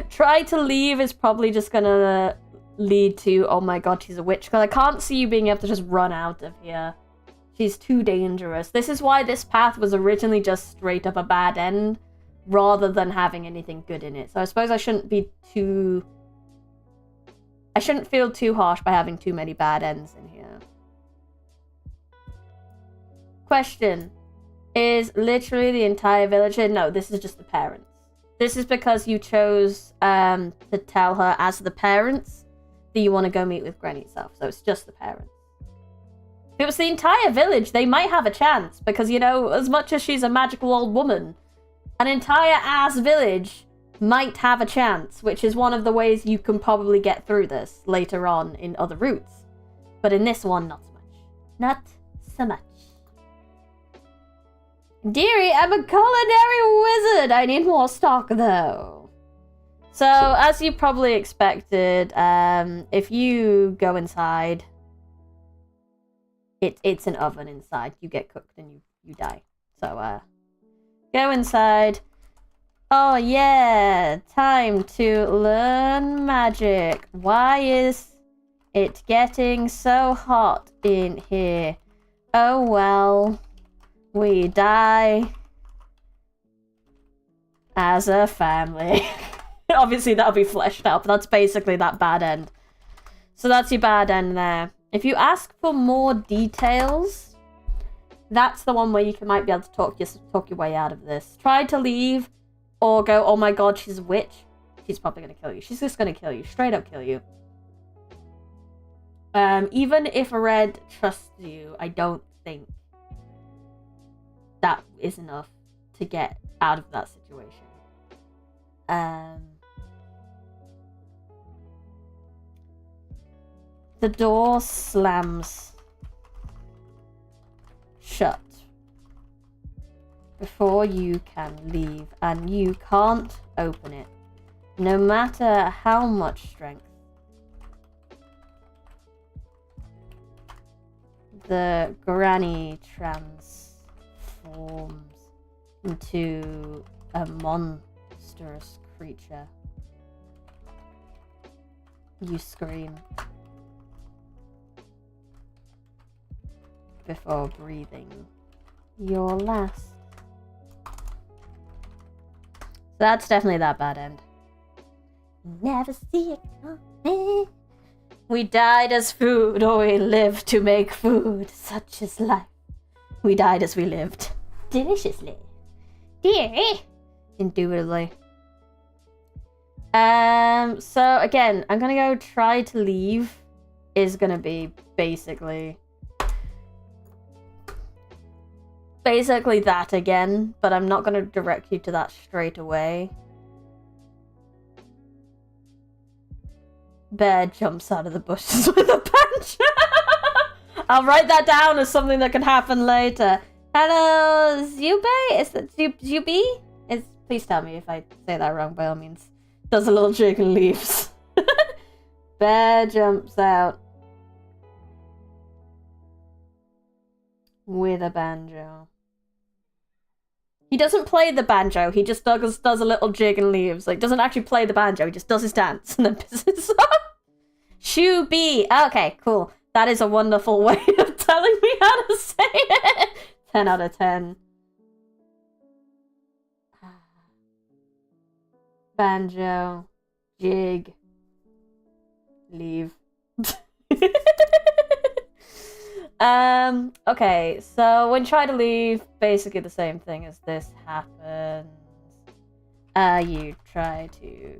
Try to leave is probably just gonna lead to, oh my god, she's a witch. Because I can't see you being able to just run out of here. She's too dangerous. This is why this path was originally just straight up a bad end, rather than having anything good in it. So I suppose I shouldn't feel too harsh by having too many bad ends in here. Question. Is literally the entire village here? No, this is just the parents. This is because you chose to tell her as the parents that you want to go meet with Granny itself. So it's just the parents. If it was the entire village, they might have a chance. Because, you know, as much as she's a magical old woman, an entire ass village might have a chance, which is one of the ways you can probably get through this later on in other routes. But in this one, not so much. Not so much. Dearie, I'm a culinary wizard. I need more stock, though. So, as you probably expected, if you go inside, it's an oven inside. You get cooked and you die. So, go inside. Oh, yeah. Time to learn magic. Why is it getting so hot in here? Oh, well. We die as a family. Obviously, that'll be fleshed out, but that's basically that bad end. So that's your bad end there. If you ask for more details, that's the one where you might be able to talk your way out of this. Try to leave or go, oh my god, she's a witch. She's probably going to kill you. She's just going to kill you. Straight up kill you. Even if Red trusts you, I don't think that is enough to get out of that situation. The door slams shut before you can leave, and you can't open it, no matter how much strength. The granny transforms into a monstrous creature. You scream before breathing your last. So that's definitely that bad end. Never see it coming. We died as food, or we lived to make food. Such is life. We died as we lived. Deliciously. Dearie. Indubitably. So again, I'm gonna go try to leave. Is gonna be basically that again, but I'm not gonna direct you to that straight away. Bear jumps out of the bushes with a banjo. I'll write that down as something that can happen later. Hello, Zube? Is that Zubi? Please tell me if I say that wrong, by all means. Does a little jig and leaves. Bear jumps out with a banjo. He doesn't play the banjo, he just does a little jig and leaves. Like, doesn't actually play the banjo, he just does his dance and then pisses off. Shoo B. Okay, cool. That is a wonderful way of telling me how to say it. 10 out of 10. Banjo. Jig. Leave. Okay, so when you try to leave, basically the same thing as this happens. You try to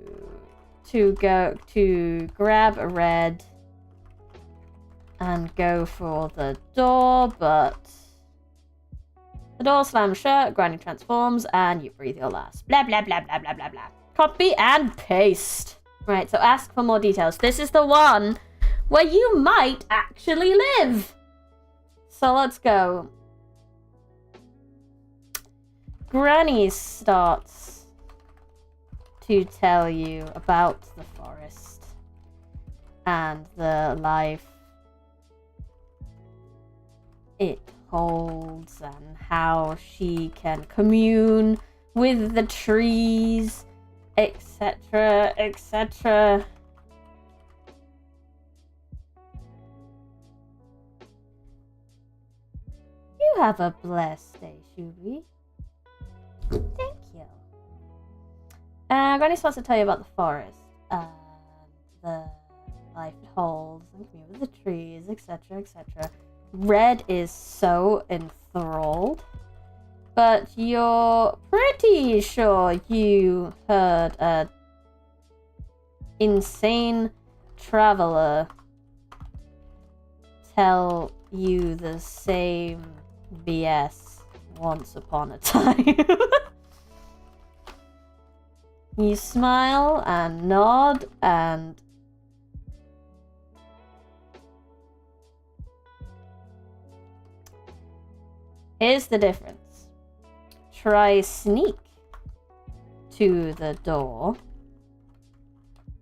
grab a red and go for the door, but the door slams shut, Granny transforms, and you breathe your last. Blah, blah, blah, blah, blah, blah, blah. Copy and paste. Right, so ask for more details. This is the one where you might actually live. So let's go. Granny starts to tell you about the forest and the life it holds and how she can commune with the trees, etc., etc. You have a blessed day, Shubi. Thank you. Granny starts to tell you about the forest and the life it holds and commune with the trees, etc., etc. Red is so enthralled, but you're pretty sure you heard a insane traveler tell you the same BS once upon a time. You smile and nod and here's the difference. Try sneak to the door.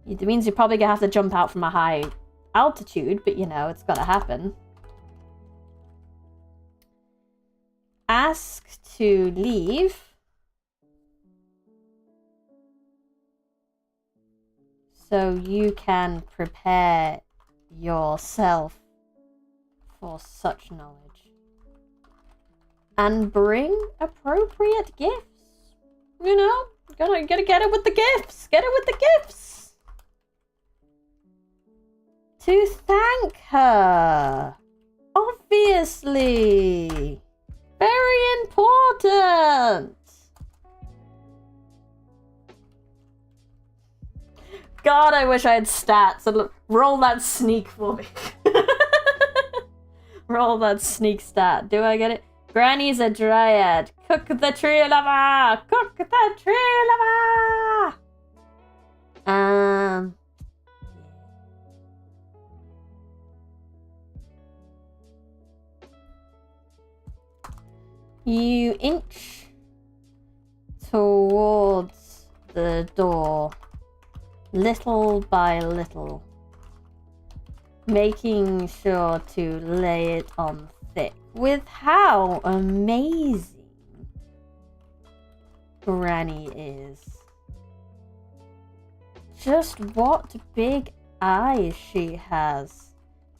It means you're probably gonna have to jump out from a high altitude, but you know, it's gotta happen. Ask to leave. So you can prepare yourself for such knowledge. And bring appropriate gifts. You know, gotta get it with the gifts. Get it with the gifts. To thank her. Obviously. Very important. God, I wish I had stats. Roll that sneak for me. Roll that sneak stat. Do I get it? Granny's a dryad. Cook the tree lava. Cook the tree lava. You inch towards the door, little by little, making sure to lay it on thick with how amazing Granny is. Just what big eyes she has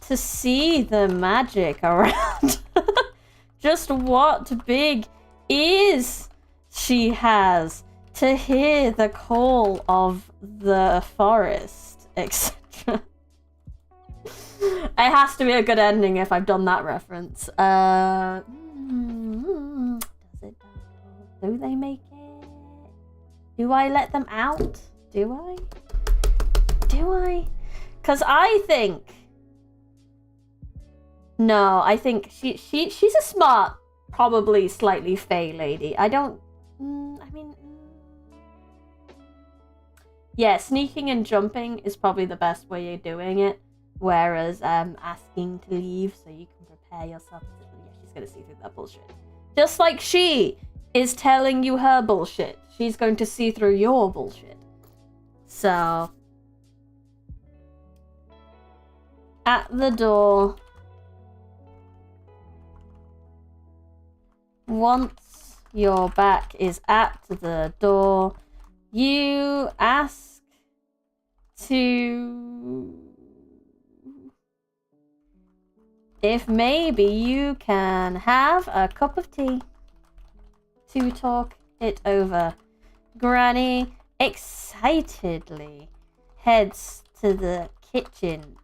to see the magic around. Just what big ears she has to hear the call of the forest, etc. It has to be a good ending if I've done that reference. Does it? Do they make it? Do I let them out? Do I? Do I? Because I think... No, I think she's a smart, probably slightly fey lady. I don't... I mean... Yeah, sneaking and jumping is probably the best way of doing it. Whereas asking to leave so you can prepare yourself. Yeah, she's going to see through that bullshit. Just like she is telling you her bullshit. She's going to see through your bullshit. So... At the door... Once your back is at the door, you ask to... If maybe you can have a cup of tea to talk it over. Granny excitedly heads to the kitchen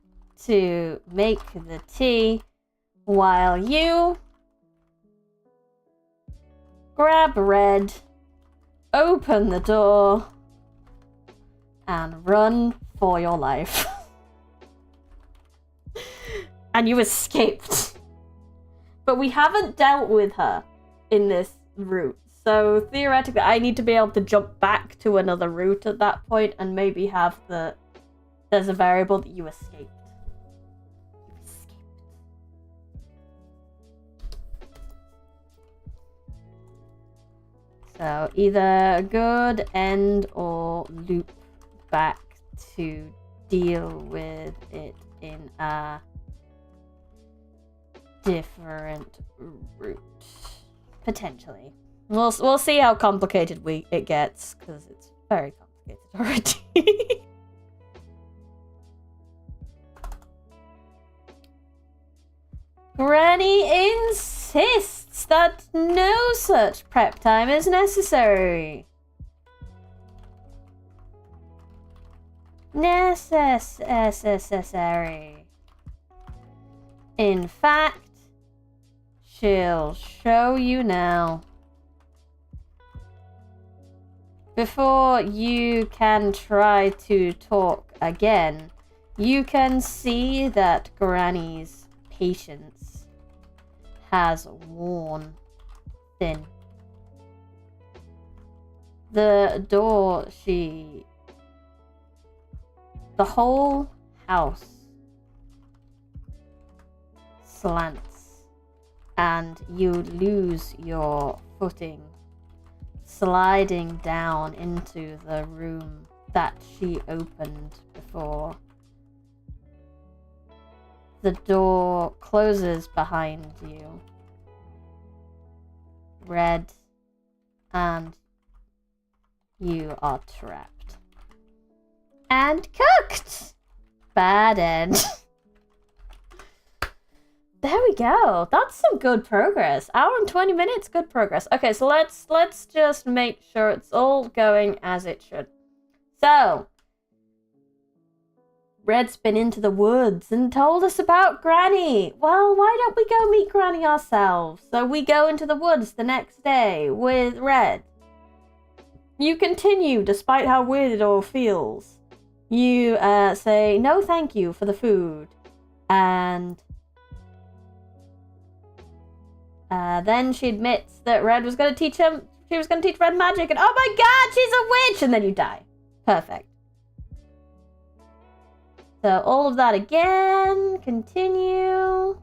to make the tea while you grab Red, open the door, and run for your life. And you escaped. But we haven't dealt with her in this route. So theoretically, I need to be able to jump back to another route at that point and maybe have there's a variable that you escaped. You escaped. So either good end or loop back to deal with it in a different route. Potentially. We'll see how complicated it gets, because it's very complicated already. Granny insists that no such prep time is necessary. Necessary. In fact, she'll show you now. Before you can try to talk again, you can see that Granny's patience has worn thin. The whole house slants, and you lose your footing, sliding down into the room that she opened before. The door closes behind you, Red, and you are trapped. And cooked! Bad end. There we go. That's some good progress. Hour and 20 minutes, good progress. Okay, so let's just make sure it's all going as it should. So, Red's been into the woods and told us about Granny. Well, why don't we go meet Granny ourselves? So we go into the woods the next day with Red. You continue despite how weird it all feels. You say no thank you for the food, and then she admits that Red was going to teach him. She was going to teach Red magic, and oh my god, she's a witch! And then you die. Perfect. So all of that again. Continue.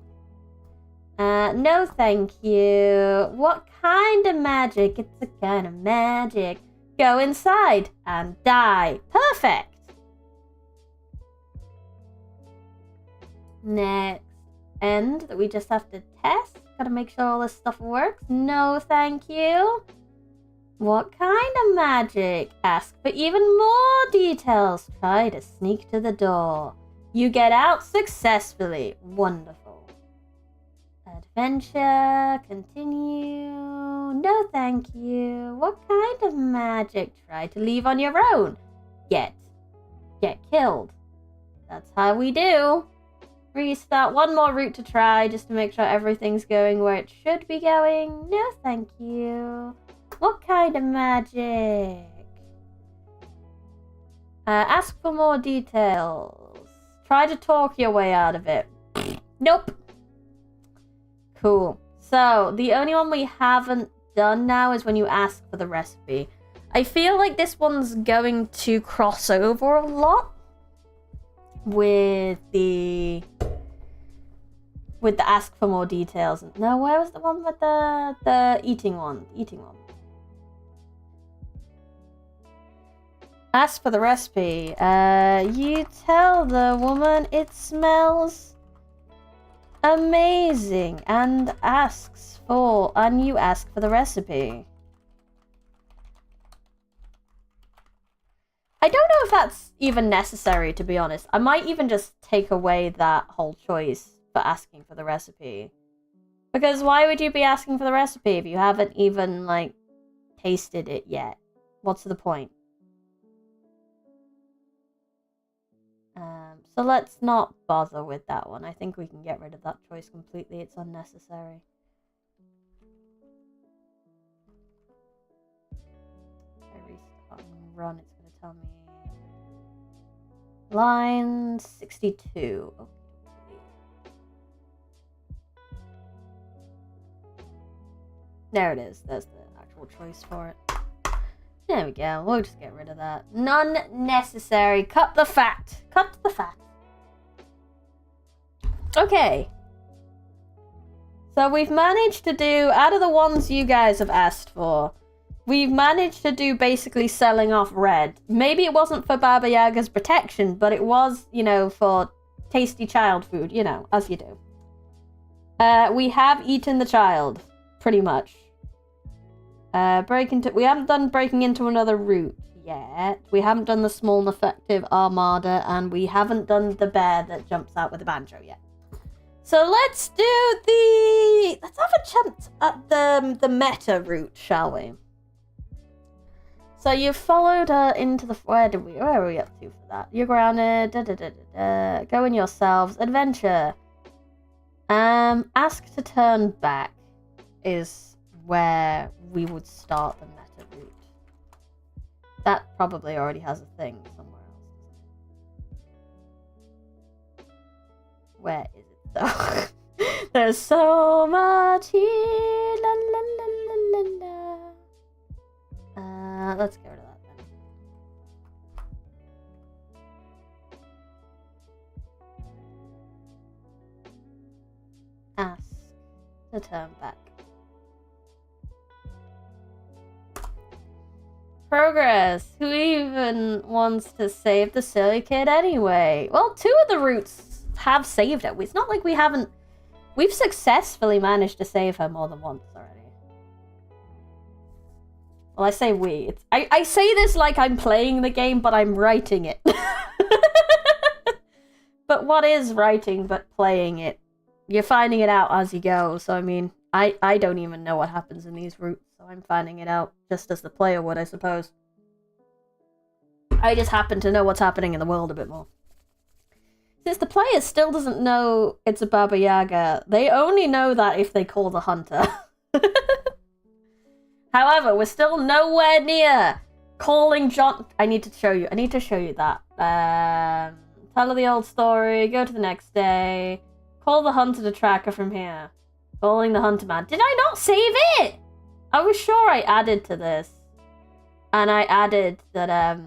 No thank you. What kind of magic? It's a kind of magic. Go inside and die. Perfect. Next end that we just have to test. Gotta make sure all this stuff works. No thank you. What kind of magic? Ask for even more details. Try to sneak to the door. You get out successfully. Wonderful. Adventure. Continue. No thank you. What kind of magic? Try to leave on your own. Get killed. That's how we do. Restart. One more route to try just to make sure everything's going where it should be going. No thank you. What kind of magic? Ask for more details. Try to talk your way out of it. Nope. Cool. So, the only one we haven't done now is when you ask for the recipe. I feel like this one's going to cross over a lot with the ask for more details. No, where was the one with the eating one? Eating one. Ask for the recipe. You tell the woman it smells amazing and you ask for the recipe. I don't know if that's even necessary, to be honest. I might even just take away that whole choice for asking for the recipe. Because why would you be asking for the recipe if you haven't even, like, tasted it yet? What's the point? So let's not bother with that one. I think we can get rid of that choice completely. It's unnecessary. If I restart and run, it's going to tell me line 62. Okay. There it is. There's the actual choice for it. There we go. We'll just get rid of that. None necessary. Cut the fat. Cut the fat. Okay. So we've managed to do, out of the ones you guys have asked for, we've managed to do basically selling off Red. Maybe it wasn't for Baba Yaga's protection, but it was, you know, for tasty child food, you know, as you do. We have eaten the child, pretty much. We haven't done breaking into another route yet. We haven't done the small and effective armada, and we haven't done the bear that jumps out with a banjo yet. So let's have a chance at the meta route, shall we? So you've followed her into the, where are we up to for that? You're grounded, go in yourselves, adventure. Ask to turn back is where we would start the meta route. That probably already has a thing somewhere else. Where is it though? There's so much here. La, la, la, la, la. Let's go to that then. Ask to turn back. Progress. Who even wants to save the silly kid anyway? Well, 2 of the routes have saved her. It's not like we haven't. We've successfully managed to save her more than once already. Well, I say we. I say this like I'm playing the game, but I'm writing it. But what is writing but playing it? You're finding it out as you go. So, I mean, I don't even know what happens in these routes. So I'm finding it out just as the player would, I suppose. I just happen to know what's happening in the world a bit more. Since the player still doesn't know it's a Baba Yaga, they only know that if they call the hunter. However, we're still nowhere near calling John. I need to show you that. Tell her the old story, go to the next day, call the hunter to track her from here. Calling the hunter man. Did I not save it? I was sure I added to this. And I added that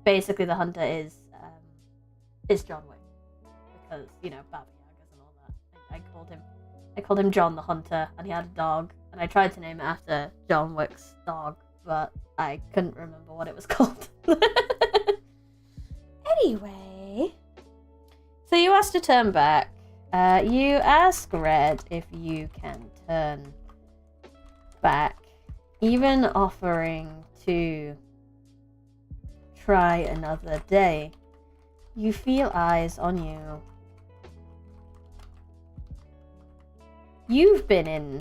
basically the hunter is John Wick. Because, you know, Baba Yagas and all that. I called him John the Hunter, and he had a dog, and I tried to name it after John Wick's dog, but I couldn't remember what it was called. Anyway, so you asked to turn back. You ask Red if you can turn back, even offering to try another day. You feel eyes on you. You've been in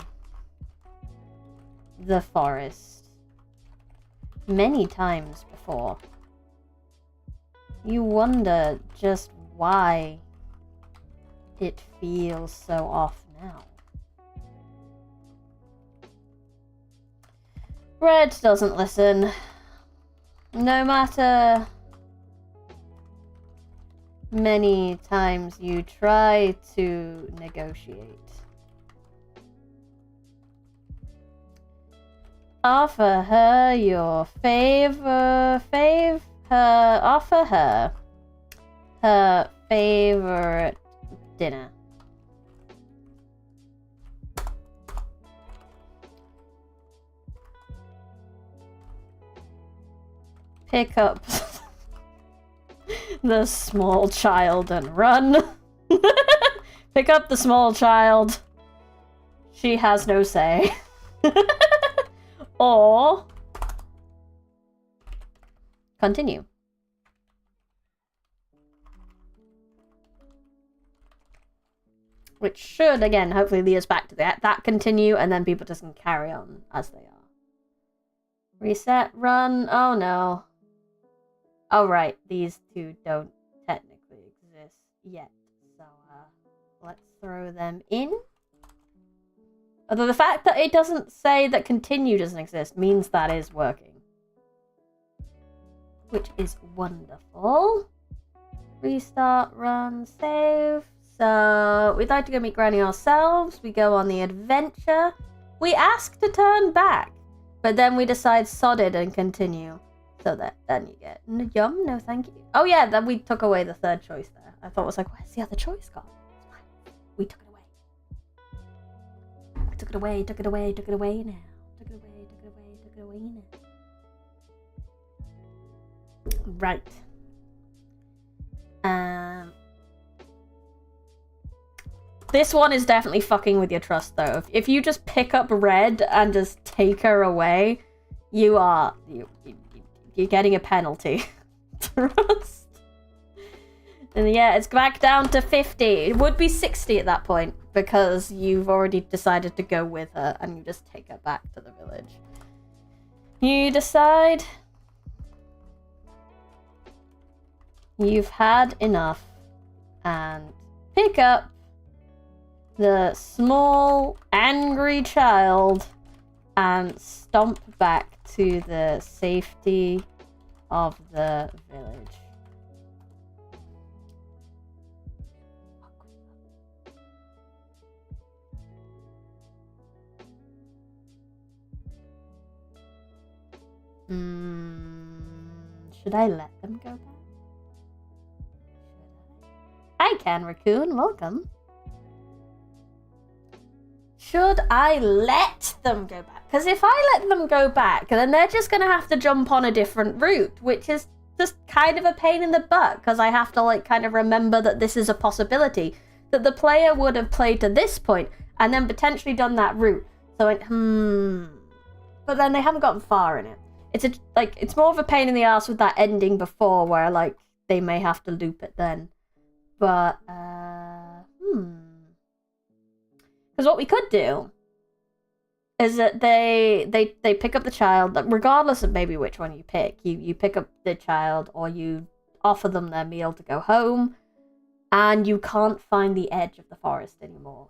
the forest many times before. You wonder just why it feels so off now. Red doesn't listen. No matter many times you try to negotiate. Offer her your offer her her favorite dinner. Pick up the small child and run. Pick up the small child. She has no say. Or continue. Which should, again, hopefully lead us back to that continue, and then people just can carry on as they are. Reset, run. Oh no. Oh right, these two don't technically. yet. So let's throw them in. Although the fact that it doesn't say that continue doesn't exist means that is working. Which is wonderful. Restart, run, save. So we'd like to go meet Granny ourselves. We go on the adventure. We ask to turn back, but then we decide sod it and continue. So that then you get yum, no thank you. Oh yeah, then we took away the third choice there. I thought it was like, where's the other choice gone? We took it away. I took it away, took it away, took it away now. Took it away, took it away, took it away now. Right. This one is definitely fucking with your trust though. If you just pick up Red and just take her away, you're getting a penalty. Trust. And yeah, it's back down to 50. It would be 60 at that point because you've already decided to go with her and you just take her back to the village. You decide you've had enough and pick up the small, angry child and stomp back to the safety of the village. Should I let them go back? Hi, Can Raccoon. Welcome. Should I let them go back? Because if I let them go back, then they're just going to have to jump on a different route, which is just kind of a pain in the butt, because I have to, like, kind of remember that this is a possibility, that the player would have played to this point, and then potentially done that route. So, but then they haven't gotten far in it. It's more of a pain in the ass with that ending before, where, like, they may have to loop it then. But, because what we could do is that they pick up the child, regardless of maybe which one you pick. You pick up the child or you offer them their meal to go home, and you can't find the edge of the forest anymore.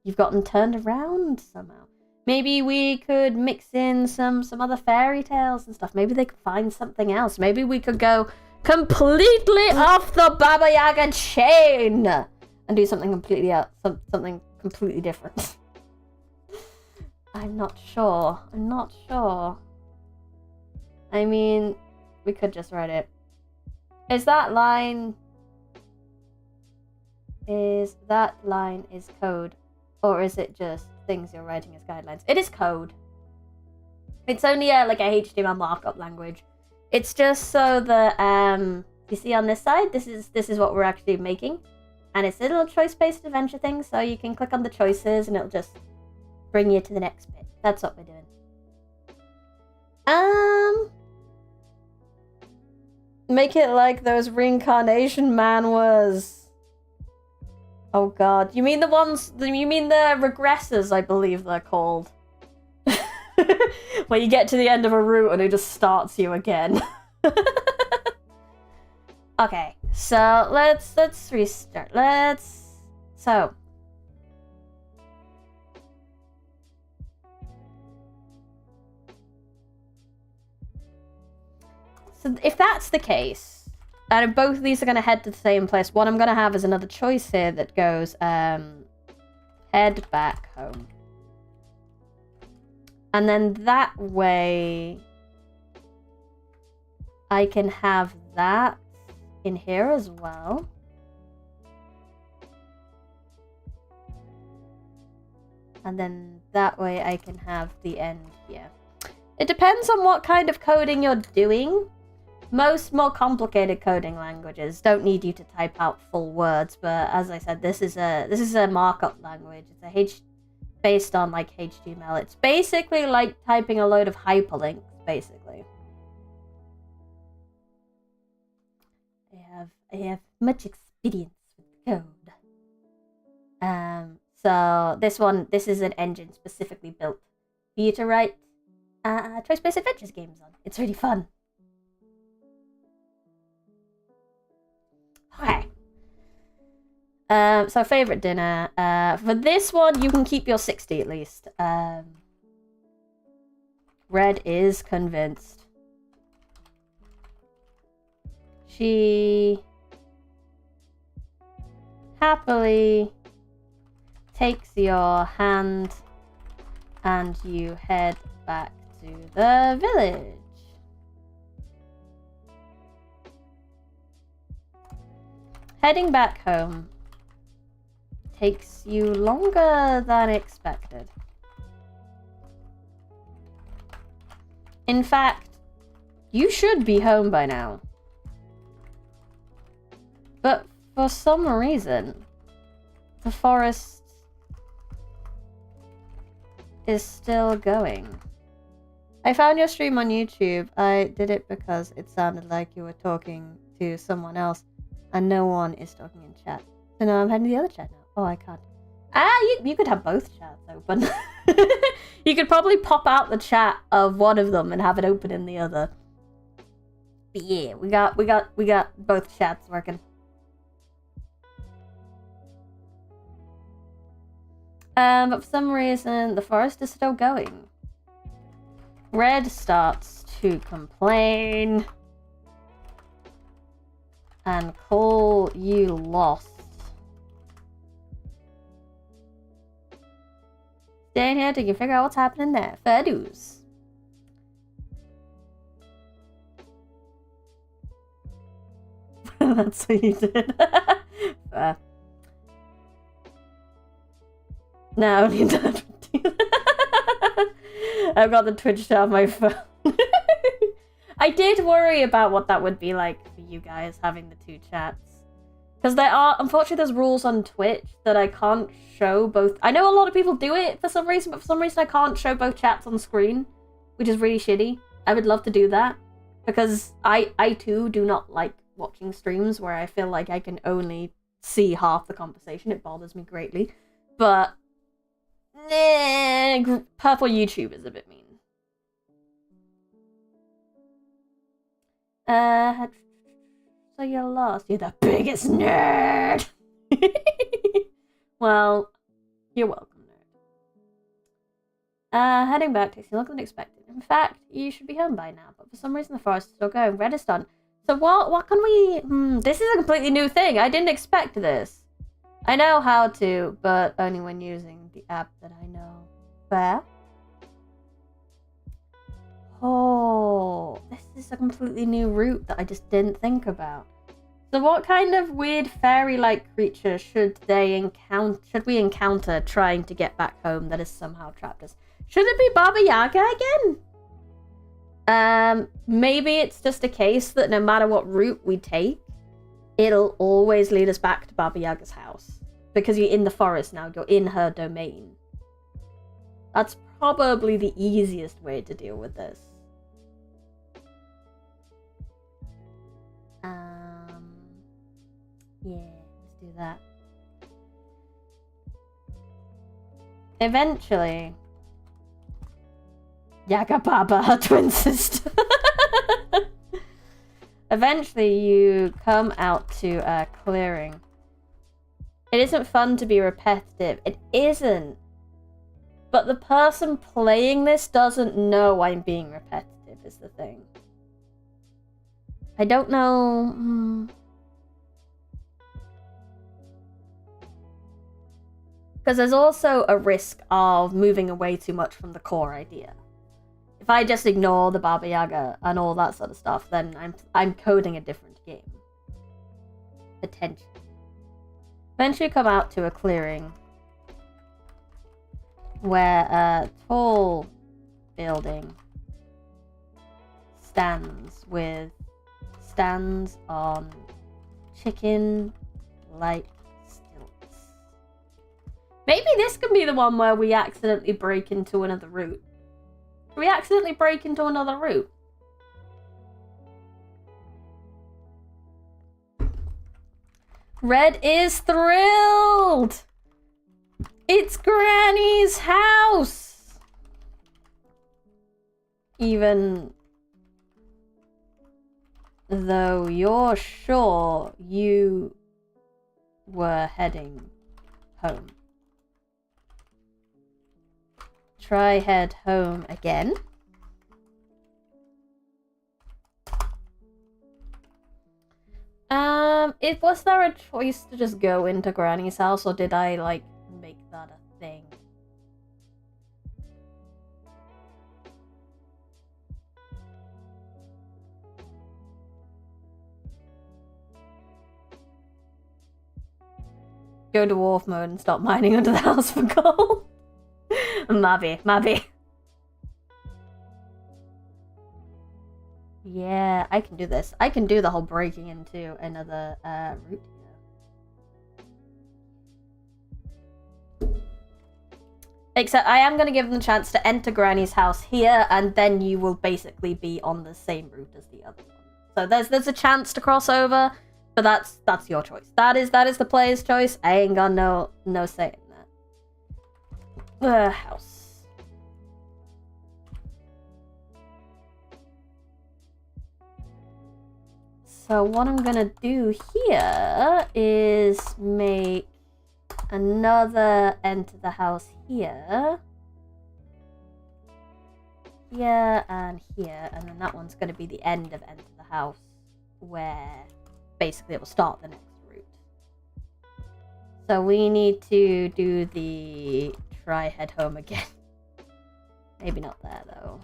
You've gotten turned around somehow. Maybe we could mix in some other fairy tales and stuff. Maybe they could find something else. Maybe we could go completely off the Baba Yaga chain and do something completely else, something completely different. I'm not sure. I mean, we could just write it. Is that line code, or is it just things you're writing as guidelines? It is code. It's only like a HTML markup language. It's just so that you see on this side, this is what we're actually making, and it's a little choice-based adventure thing. So you can click on the choices, and it'll just bring you to the next bit. That's what we're doing. Make it like those reincarnation manhwas. Oh god, you mean the regressors, I believe they're called. Where you get to the end of a route and it just starts you again. Okay, so let's restart. So if that's the case, and if both of these are going to head to the same place, what I'm going to have is another choice here that goes head back home. And then that way I can have that in here as well. And then that way I can have the end here. It depends on what kind of coding you're doing. Most more complicated coding languages don't need you to type out full words, but as I said, this is a markup language. It's based on like HTML. It's basically like typing a load of hyperlinks, basically. I have much experience with code. So this is an engine specifically built for you to write choice-based adventures games on. It's really fun. Okay. So favorite dinner. For this one, you can keep your 60 at least. Red is convinced. She happily takes your hand and you head back to the village. Heading back home takes you longer than expected. In fact, you should be home by now. But for some reason, the forest is still going. I found your stream on YouTube. I did it because it sounded like you were talking to someone else and no one is talking in chat. So now I'm heading to the other chat now. Oh, I can't. You could have both chats open. You could probably pop out the chat of one of them and have it open in the other. But yeah, we got both chats working. But for some reason, the forest is still going. Red starts to complain and call you lost. Staying here till you figure out what's happening there. Fair dues. That's what you did. Fair. No, only that. I've got the Twitch chat on my phone. I did worry about what that would be like for you guys having the two chats. Because unfortunately, there's rules on Twitch that I can't show both. I know a lot of people do it for some reason, but for some reason I can't show both chats on screen, which is really shitty. I would love to do that because I too do not like watching streams where I feel like I can only see half the conversation. It bothers me greatly. But purple YouTube is a bit mean. So you're lost. You're the biggest nerd. Well, you're welcome, nerd. Heading back takes you longer than expected. In fact, you should be home by now, but for some reason the forest is still going. Red is done. So what can we... this is a completely new thing. I didn't expect this. I know how to, but only when using the app that I know. Fair? Oh, this is a completely new route that I just didn't think about. So what kind of weird fairy-like creature should we encounter trying to get back home that has somehow trapped us? Should it be Baba Yaga again? Maybe it's just a case that no matter what route we take, it'll always lead us back to Baba Yaga's house. Because you're in the forest now, you're in her domain. That's probably the easiest way to deal with this. Yeah, let's do that. Eventually, Yaga Baba, her twin sister. Eventually, you come out to a clearing. It isn't fun to be repetitive. It isn't. But the person playing this doesn't know I'm being repetitive, is the thing. I don't know... Because there's also a risk of moving away too much from the core idea. If I just ignore the Baba Yaga and all that sort of stuff, then I'm coding a different game. Potentially. Eventually come out to a clearing where a tall building stands on chicken-like stilts. Maybe this can be the one where we accidentally break into another route. Can we accidentally break into another route? Red is thrilled! It's Granny's house! Even though you're sure you were heading home. Try head home again. Was there a choice to just go into Granny's house, or did I, like, make that a thing? Go dwarf mode and start mining under the house for gold. Maybe. Yeah, I can do this. I can do the whole breaking into another route here. Except I am going to give them the chance to enter Granny's house here, and then you will basically be on the same route as the other one. So there's a chance to cross over, but that's your choice. That is the player's choice. I ain't got no say in that. House. So what I'm gonna do here is make another enter the house here. Here and here, and then that one's gonna be the end of enter the house, where basically it will start the next route. So we need to do the try head home again. Maybe not there though.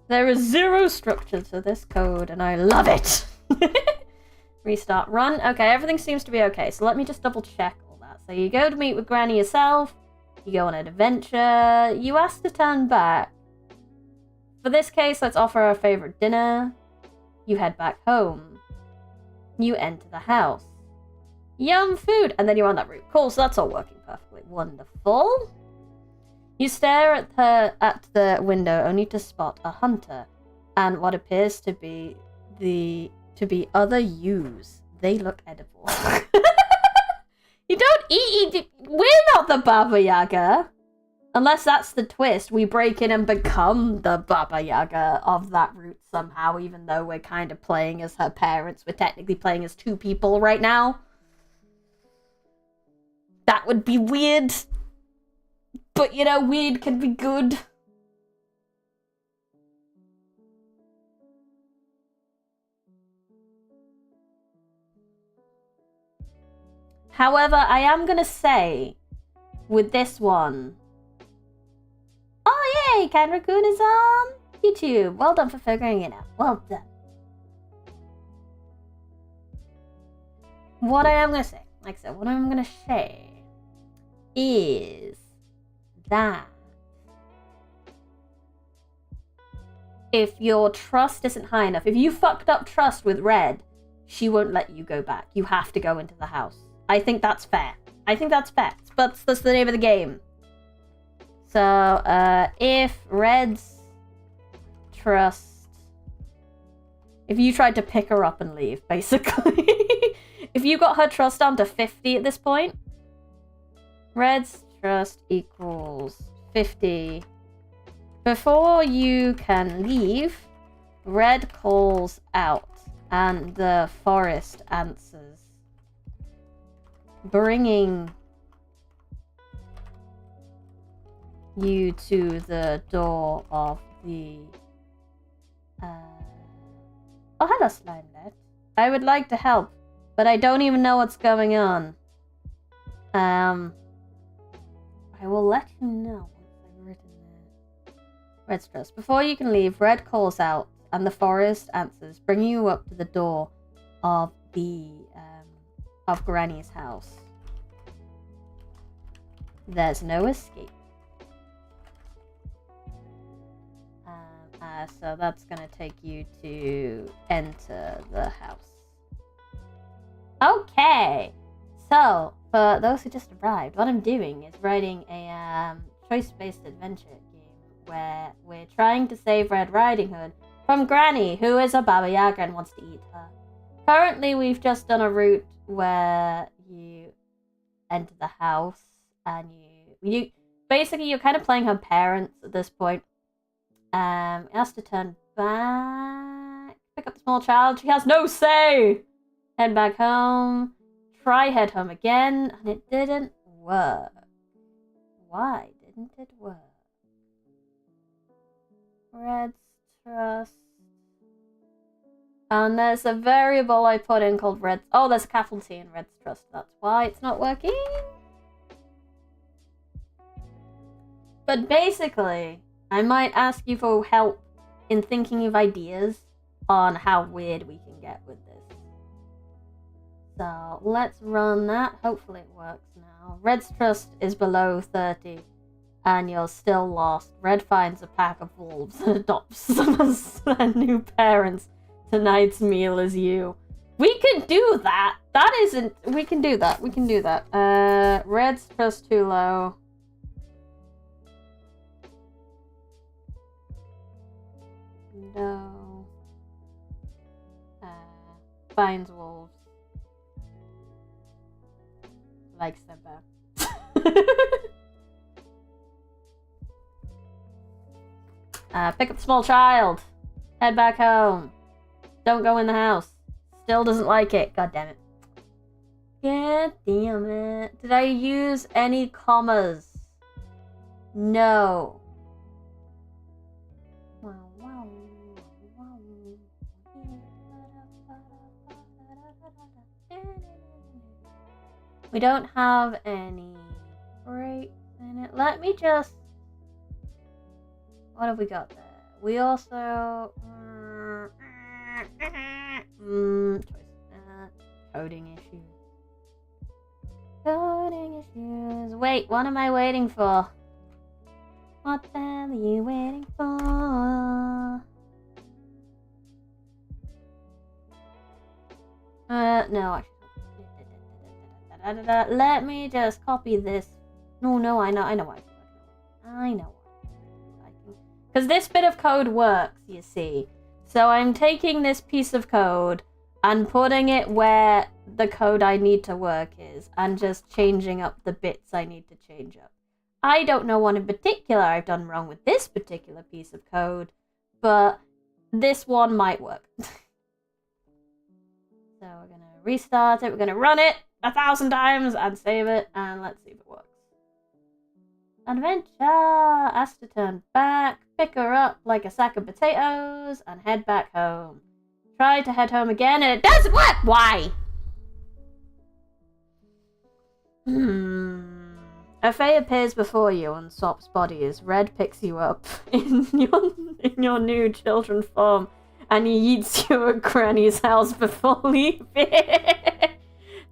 There is 0 structure to this code, and I love it! Restart, run. Okay, everything seems to be okay, so let me just double check all that. So you go to meet with Granny yourself, you go on an adventure, you ask to turn back. For this case, let's offer our favorite dinner. You head back home. You enter the house. Yum, food! And then you're on that route. Cool, so that's all working perfectly. Wonderful. You stare at the window only to spot a hunter and what appears to be other ewes. They look edible. You don't eat. We're not the Baba Yaga. Unless that's the twist. We break in and become the Baba Yaga of that route somehow, even though we're kind of playing as her parents. We're technically playing as 2 people right now. That would be weird. But, you know, weird can be good. However, I am going to say, with this one... Oh, yay! Ken Raccoon is on YouTube. Well done for figuring it out. Well done. What I am going to say, like I said, what I'm going to say is that if your trust isn't high enough, if you fucked up trust with Red, she won't let you go back. You have to go into the house. I think that's fair. But that's the name of the game. So, if Red's trust... If you tried to pick her up and leave, basically. If you got her trust down to 50 at this point, Red's trust equals 50. Before you can leave, Red calls out, and the forest answers, bringing you to the door of the... Oh, hello, Slimelet. I would like to help, but I don't even know what's going on. I will let you know once I've written there. Red's trust. Before you can leave, Red calls out, and the forest answers, bringing you up to the door of the of Granny's house. There's no escape. So that's gonna take you to enter the house. Okay, so for those who just arrived, what I'm doing is writing a choice-based adventure game where we're trying to save Red Riding Hood from Granny, who is a Baba Yaga and wants to eat her. Currently, we've just done a route where you enter the house and you basically you're kind of playing her parents at this point. It has to turn back, pick up the small child. She has no say. Head back home. try head home again, and it didn't work. Why didn't it work? Red's trust. And there's a variable I put in called red. Oh, there's a capital T in red's trust. That's why it's not working. But basically, I might ask you for help in thinking of ideas on how weird we can get with this. So let's run that. Hopefully it works now. Red's trust is below 30 and you're still lost. Red finds a pack of wolves and adopts them as their new parents. Tonight's meal is you. We can do that. That isn't... We can do that. We can do that. Red's trust too low. No. Finds wolves. Likes them better. Pick up the small child. Head back home. Don't go in the house. Still doesn't like it. God damn it. God damn it. Did I use any commas? No. We don't have any breaks in it. Let me just... What have we got there? We also... Coding issues. Coding issues. Wait, what am I waiting for? What the hell are you waiting for? No, actually. Let me just copy this. No, I know why. I know why. Because this bit of code works, you see. So I'm taking this piece of code and putting it where the code I need to work is, and just changing up the bits I need to change up. I don't know what in particular I've done wrong with this particular piece of code, but this one might work. So we're going to restart it, we're going to run it 1,000 times and save it, and let's see if it works. Adventure! Asked to turn back, pick her up like a sack of potatoes, and head back home. Try to head home again, and it doesn't work! Why? A fae appears before you and swaps bodies. Red picks you up in your new children form, and he yeets you at Granny's house before leaving.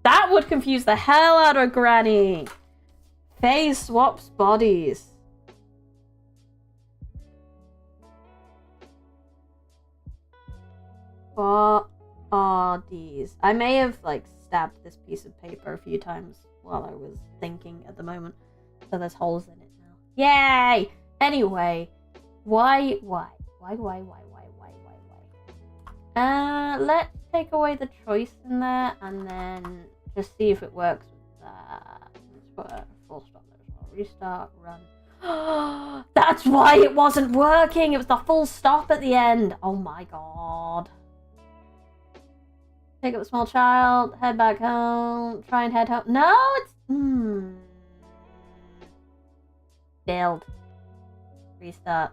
That would confuse the hell out of Granny. Faye swaps bodies. Bodies. I may have, like, stabbed this piece of paper a few times while I was thinking at the moment. So there's holes in it now. Yay! Anyway. Why? Let's take away the choice in there and then just see if it works with that. Let's put a full stop there as well. Restart, run. That's why it wasn't working! It was the full stop at the end! Oh my god. Pick up a small child, head back home, try and head home. No, it's... Build. Restart.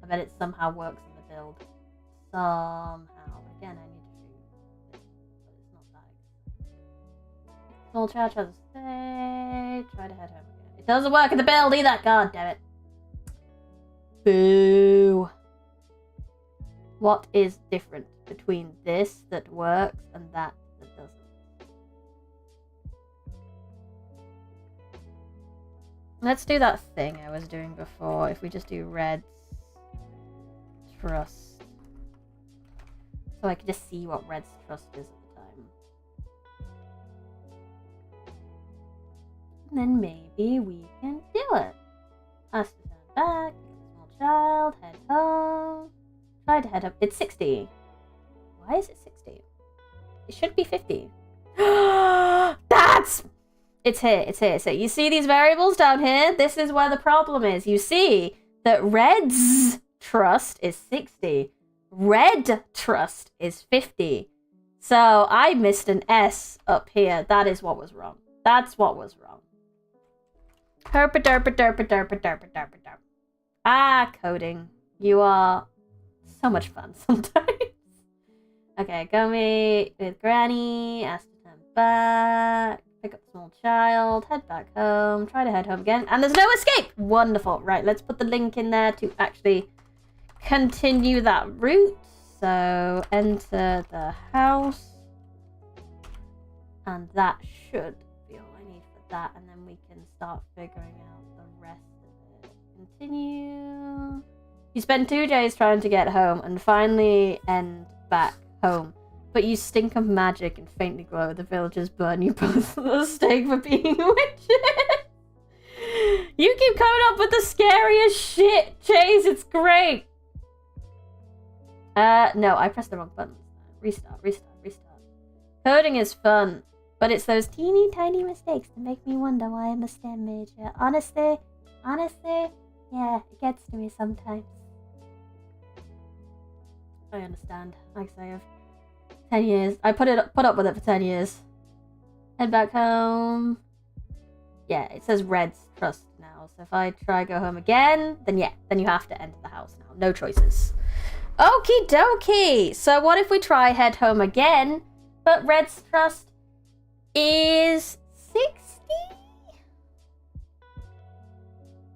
I bet it somehow works in the build. Somehow. Again, I need to shoot this, but it's not that. Small child tries to stay. Try to head home again. It doesn't work in the build either. God damn it. Boo. What is different between this that works and that doesn't? Let's do that thing I was doing before. If we just do red's trust. So I can just see what red's trust is at the time. And then maybe we can do it. Ask to turn back, small child, head home. Try to head up. It's 60. Why is it 60? It should be 50. That's... It's here. You see these variables down here? This is where the problem is. You see that red's trust is 60. Red trust is 50. So I missed an S up here. That is what was wrong. That's what was wrong. Herpa derpa derpa derpa derpa derpa derpa. Ah, coding. You are so much fun sometimes. Okay, go meet with Granny. Ask to turn back. Pick up the small child. Head back home. Try to head home again. And there's no escape! Wonderful. Right, let's put the link in there to actually continue that route. So, enter the house. And that should be all I need for that. And then we can start figuring out the rest of it. Continue. You spend 2 days trying to get home and finally end back home. But you stink of magic and faintly glow. The villagers burn you both at the stake for being witches. You keep coming up with the scariest shit, Chase. It's great. No, I pressed the wrong button. Restart. Coding is fun, but it's those teeny tiny mistakes that make me wonder why I'm a STEM major. Honestly, yeah, it gets to me sometimes. I understand. Like I say, I've 10 years. I put up with it for 10 years. Head back home. Yeah, it says Red's trust now. So if I try go home again, then yeah, then you have to enter the house now. No choices. Okie dokie. So what if we try head home again, but Red's trust is 60?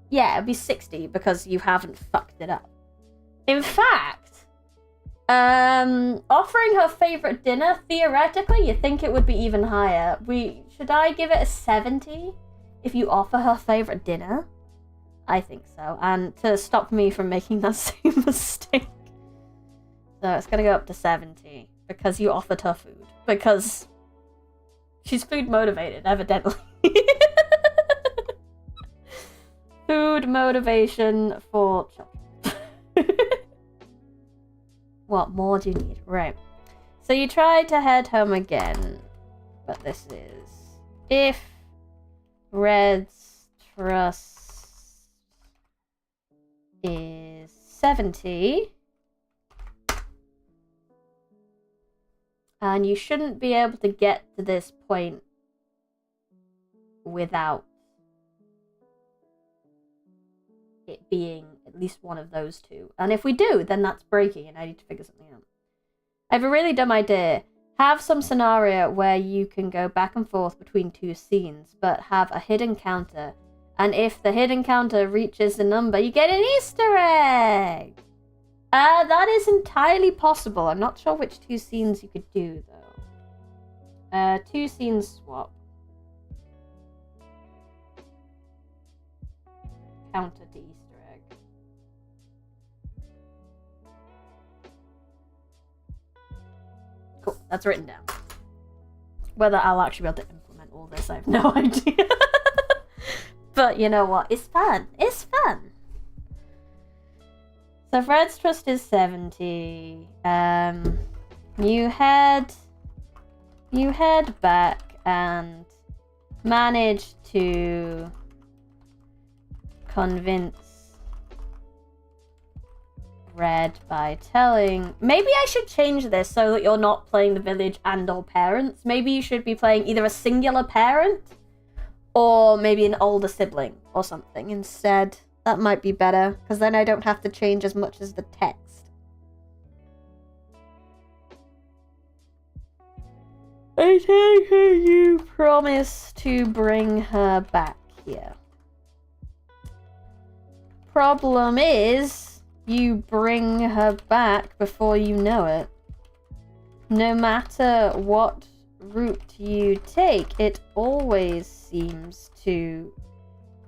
Yeah, it'd be 60 because you haven't fucked it up. In fact, offering her favorite dinner, theoretically, you'd think it would be even higher. Should I give it a 70 if you offer her favorite dinner? I think so. And to stop me from making that same mistake. So it's gonna go up to 70 because you offered her food. Because she's food motivated, evidently. Food motivation for children. What more do you need? Right. So you try to head home again. But this is if Red's trust is 70. And you shouldn't be able to get to this point without it being at least one of those two. And if we do, then that's breaking and I need to figure something out. I have a really dumb idea. Have some scenario where you can go back and forth between 2 scenes, but have a hidden counter. And if the hidden counter reaches the number, you get an Easter egg! That is entirely possible. I'm not sure which 2 scenes you could do, though. 2 scenes swap. Counter to Easter egg. Cool, that's written down. Whether I'll actually be able to implement all this, I have no idea. But you know what? It's fun. It's fun. So Fred's trust is 70. You head back and manage to convince Red by telling... Maybe I should change this so that you're not playing the village and or parents. Maybe you should be playing either a singular parent or maybe an older sibling or something instead. That might be better, because then I don't have to change as much as the text. I take it you promise to bring her back here. Problem is, you bring her back before you know it. No matter what route you take, it always seems to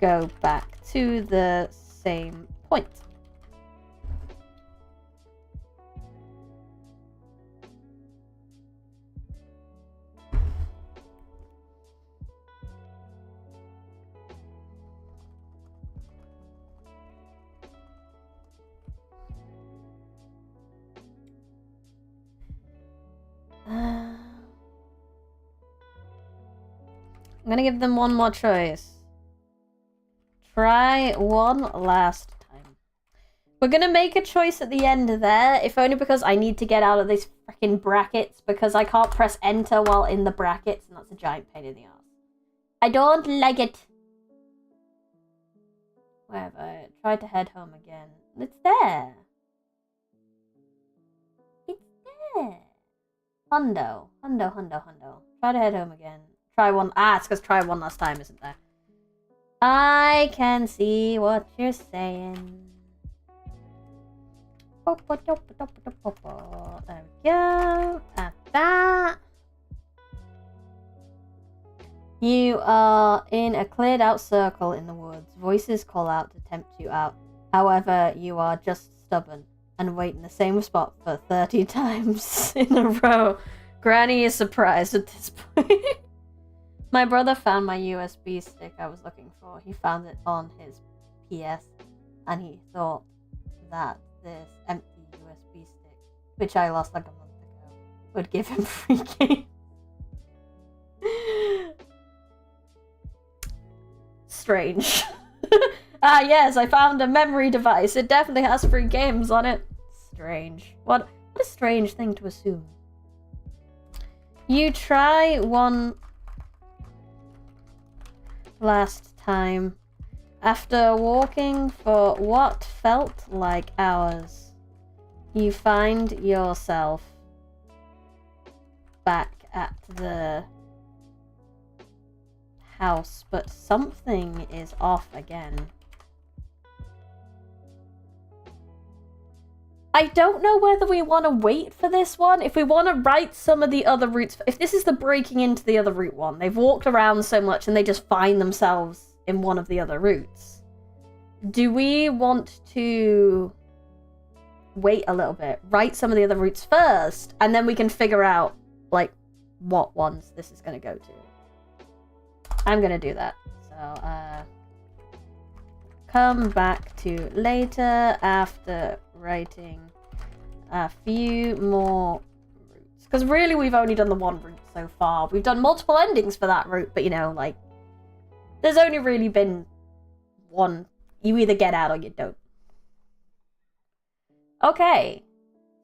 go back to the same point. I'm gonna give them one more choice. Try one last time. We're gonna make a choice at the end there, if only because I need to get out of these freaking brackets, because I can't press enter while in the brackets, and that's a giant pain in the ass. I don't like it. Where have I tried to head home again? It's there. It's there. Hundo. Try to head home again. Try one. Ah, it's because try one last time, isn't there? I can see what you're saying. There we go. At that. You are in a cleared out circle in the woods. Voices call out to tempt you out. However, you are just stubborn and wait in the same spot for 30 times in a row. Granny is surprised at this point. My brother found my USB stick I was looking for. He found it on his PS and he thought that this empty USB stick, which I lost like a month ago, would give him free games. Strange. Ah, yes, I found a memory device. It definitely has free games on it. Strange. What a strange thing to assume. You try one last time. After walking for what felt like hours, you find yourself back at the house, but something is off again. I don't know whether we want to wait for this one. If we want to write some of the other routes, if this is the breaking into the other route one, they've walked around so much and they just find themselves in one of the other routes. Do we want to wait a little bit, write some of the other routes first, and then we can figure out, like, what ones this is going to go to? I'm going to do that. So, come back to later after writing a few more routes. Because really, we've only done the one route so far. We've done multiple endings for that route, but, you know, like, there's only really been one. You either get out or you don't. Okay.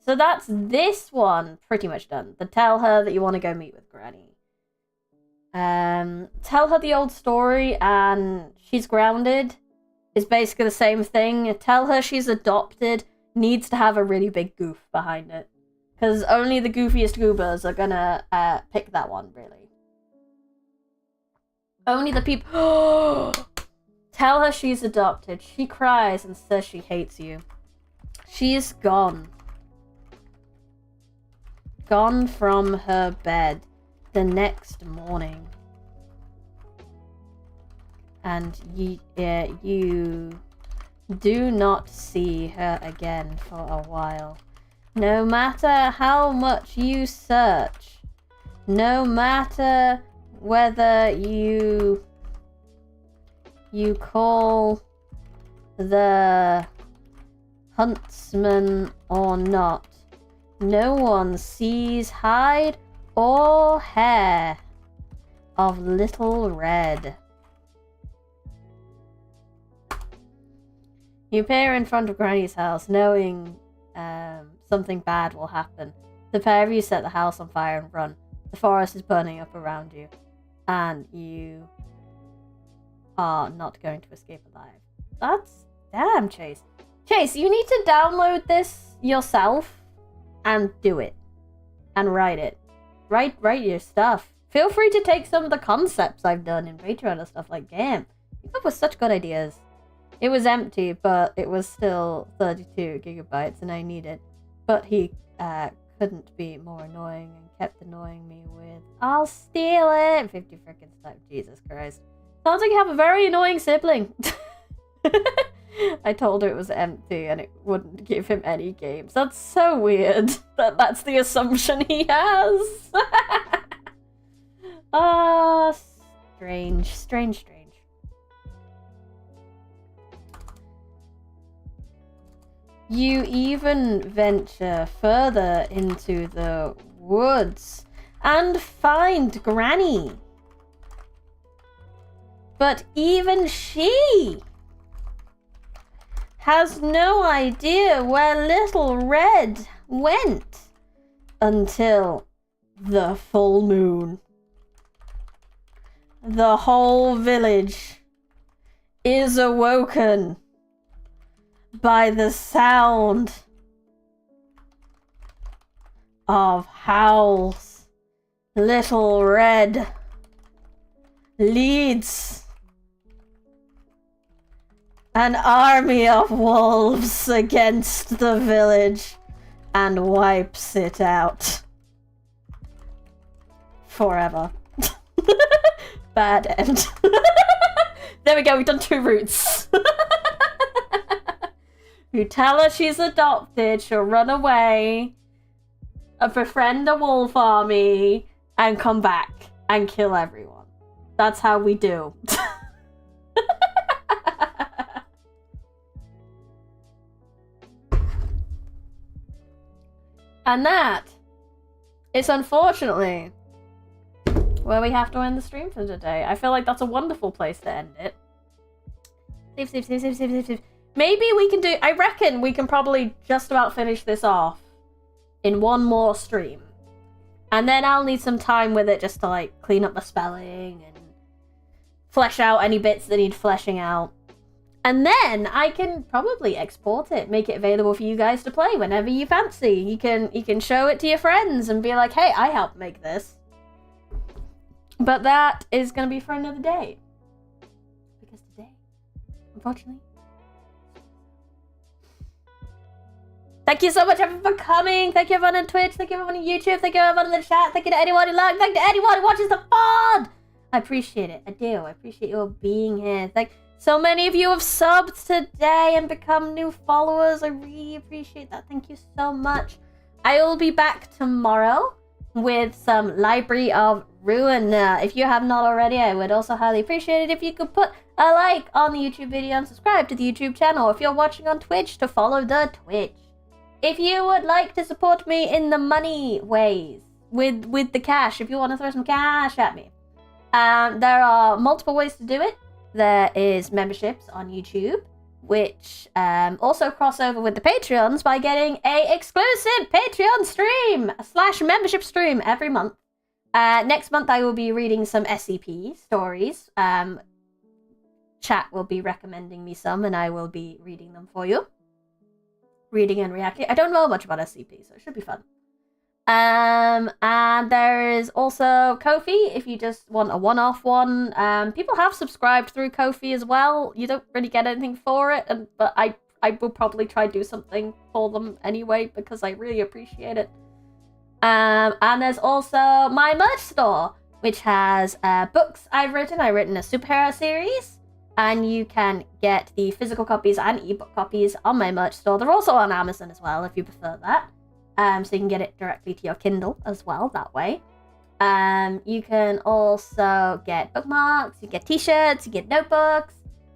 So that's this one pretty much done. The tell her that you want to go meet with Granny. Tell her the old story and she's grounded is basically the same thing. Tell her she's adopted needs to have a really big goof behind it. Because only the goofiest goobers are gonna pick that one, really. Only the people... Tell her she's adopted. She cries and says she hates you. She's gone. Gone from her bed the next morning. And you do not see her again for a while. No matter how much you search, no matter whether you call the huntsman or not, no one sees hide or hair of Little Red. You appear in front of Granny's house, knowing something bad will happen. The pair of you set the house on fire and run. The forest is burning up around you, and you are not going to escape alive. That's damn, Chase. Chase, you need to download this yourself and do it. And write it. Write your stuff. Feel free to take some of the concepts I've done in Patreon and stuff like, damn. You come up with such good ideas. It was empty, but it was still 32 gigabytes and I need it. But he couldn't be more annoying and kept annoying me with, I'll steal it. 50 frickin' stuff. Jesus Christ. Sounds like you have a very annoying sibling. I told her it was empty and it wouldn't give him any games. That's so weird that that's the assumption he has. Strange. You even venture further into the woods and find Granny. But even she has no idea where Little Red went until the full moon. The whole village is awoken by the sound of howls. Little Red leads an army of wolves against the village and wipes it out forever. Bad end. There we go, we've done 2 routes. You tell her she's adopted, she'll run away, befriend a wolf army, and come back and kill everyone. That's how we do. And that is unfortunately where we have to end the stream for today. I feel like that's a wonderful place to end it. Save. Maybe we can do... I reckon we can probably just about finish this off in one more stream. And then I'll need some time with it just to, like, clean up my spelling and flesh out any bits that need fleshing out. And then I can probably export it, make it available for you guys to play whenever you fancy. You can show it to your friends and be like, hey, I helped make this. But that is going to be for another day. Because today, unfortunately... Thank you so much everyone for coming. Thank you everyone on Twitch. Thank you everyone on YouTube. Thank you everyone in the chat. Thank you to anyone who likes. Thank you to anyone who watches the pod. I appreciate it. I do. I appreciate you all being here. So many of you have subbed today and become new followers. I really appreciate that. Thank you so much. I will be back tomorrow with some Library of Ruin. If you have not already, I would also highly appreciate it if you could put a like on the YouTube video and subscribe to the YouTube channel. If you're watching on Twitch, to follow the Twitch. If you would like to support me in the money ways, with the cash, if you want to throw some cash at me, there are multiple ways to do it. There is memberships on YouTube, which also cross over with the Patreons by getting a exclusive Patreon stream / membership stream every month. Next month I will be reading some SCP stories. Chat will be recommending me some and I will be reading them for you. Reading and reacting. I don't know much about SCP, so it should be fun. And there is also Kofi, if you just want a one-off one. People have subscribed through Kofi as well. You don't really get anything for it, but I will probably try to do something for them anyway, because I really appreciate it. And there's also my merch store, which has books I've written. I've written a superhero series. And you can get the physical copies and ebook copies on my merch store. They're also on Amazon as well, if you prefer that. So you can get it directly to your Kindle as well that way. You can also get bookmarks, you get t-shirts, you get notebooks.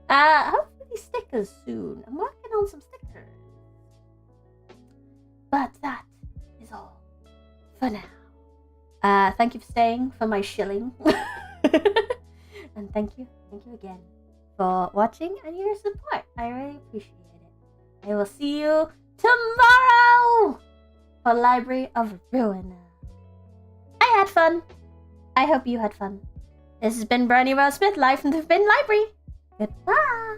Hopefully stickers soon. I'm working on some stickers. But that is all for now. Thank you for staying for my shilling. And thank you again for watching and your support. I really appreciate it. I will see you tomorrow for Library of Ruin. I had fun. I hope you had fun. This has been Bernie Rose Smith, live from the Forbidden Library. Goodbye.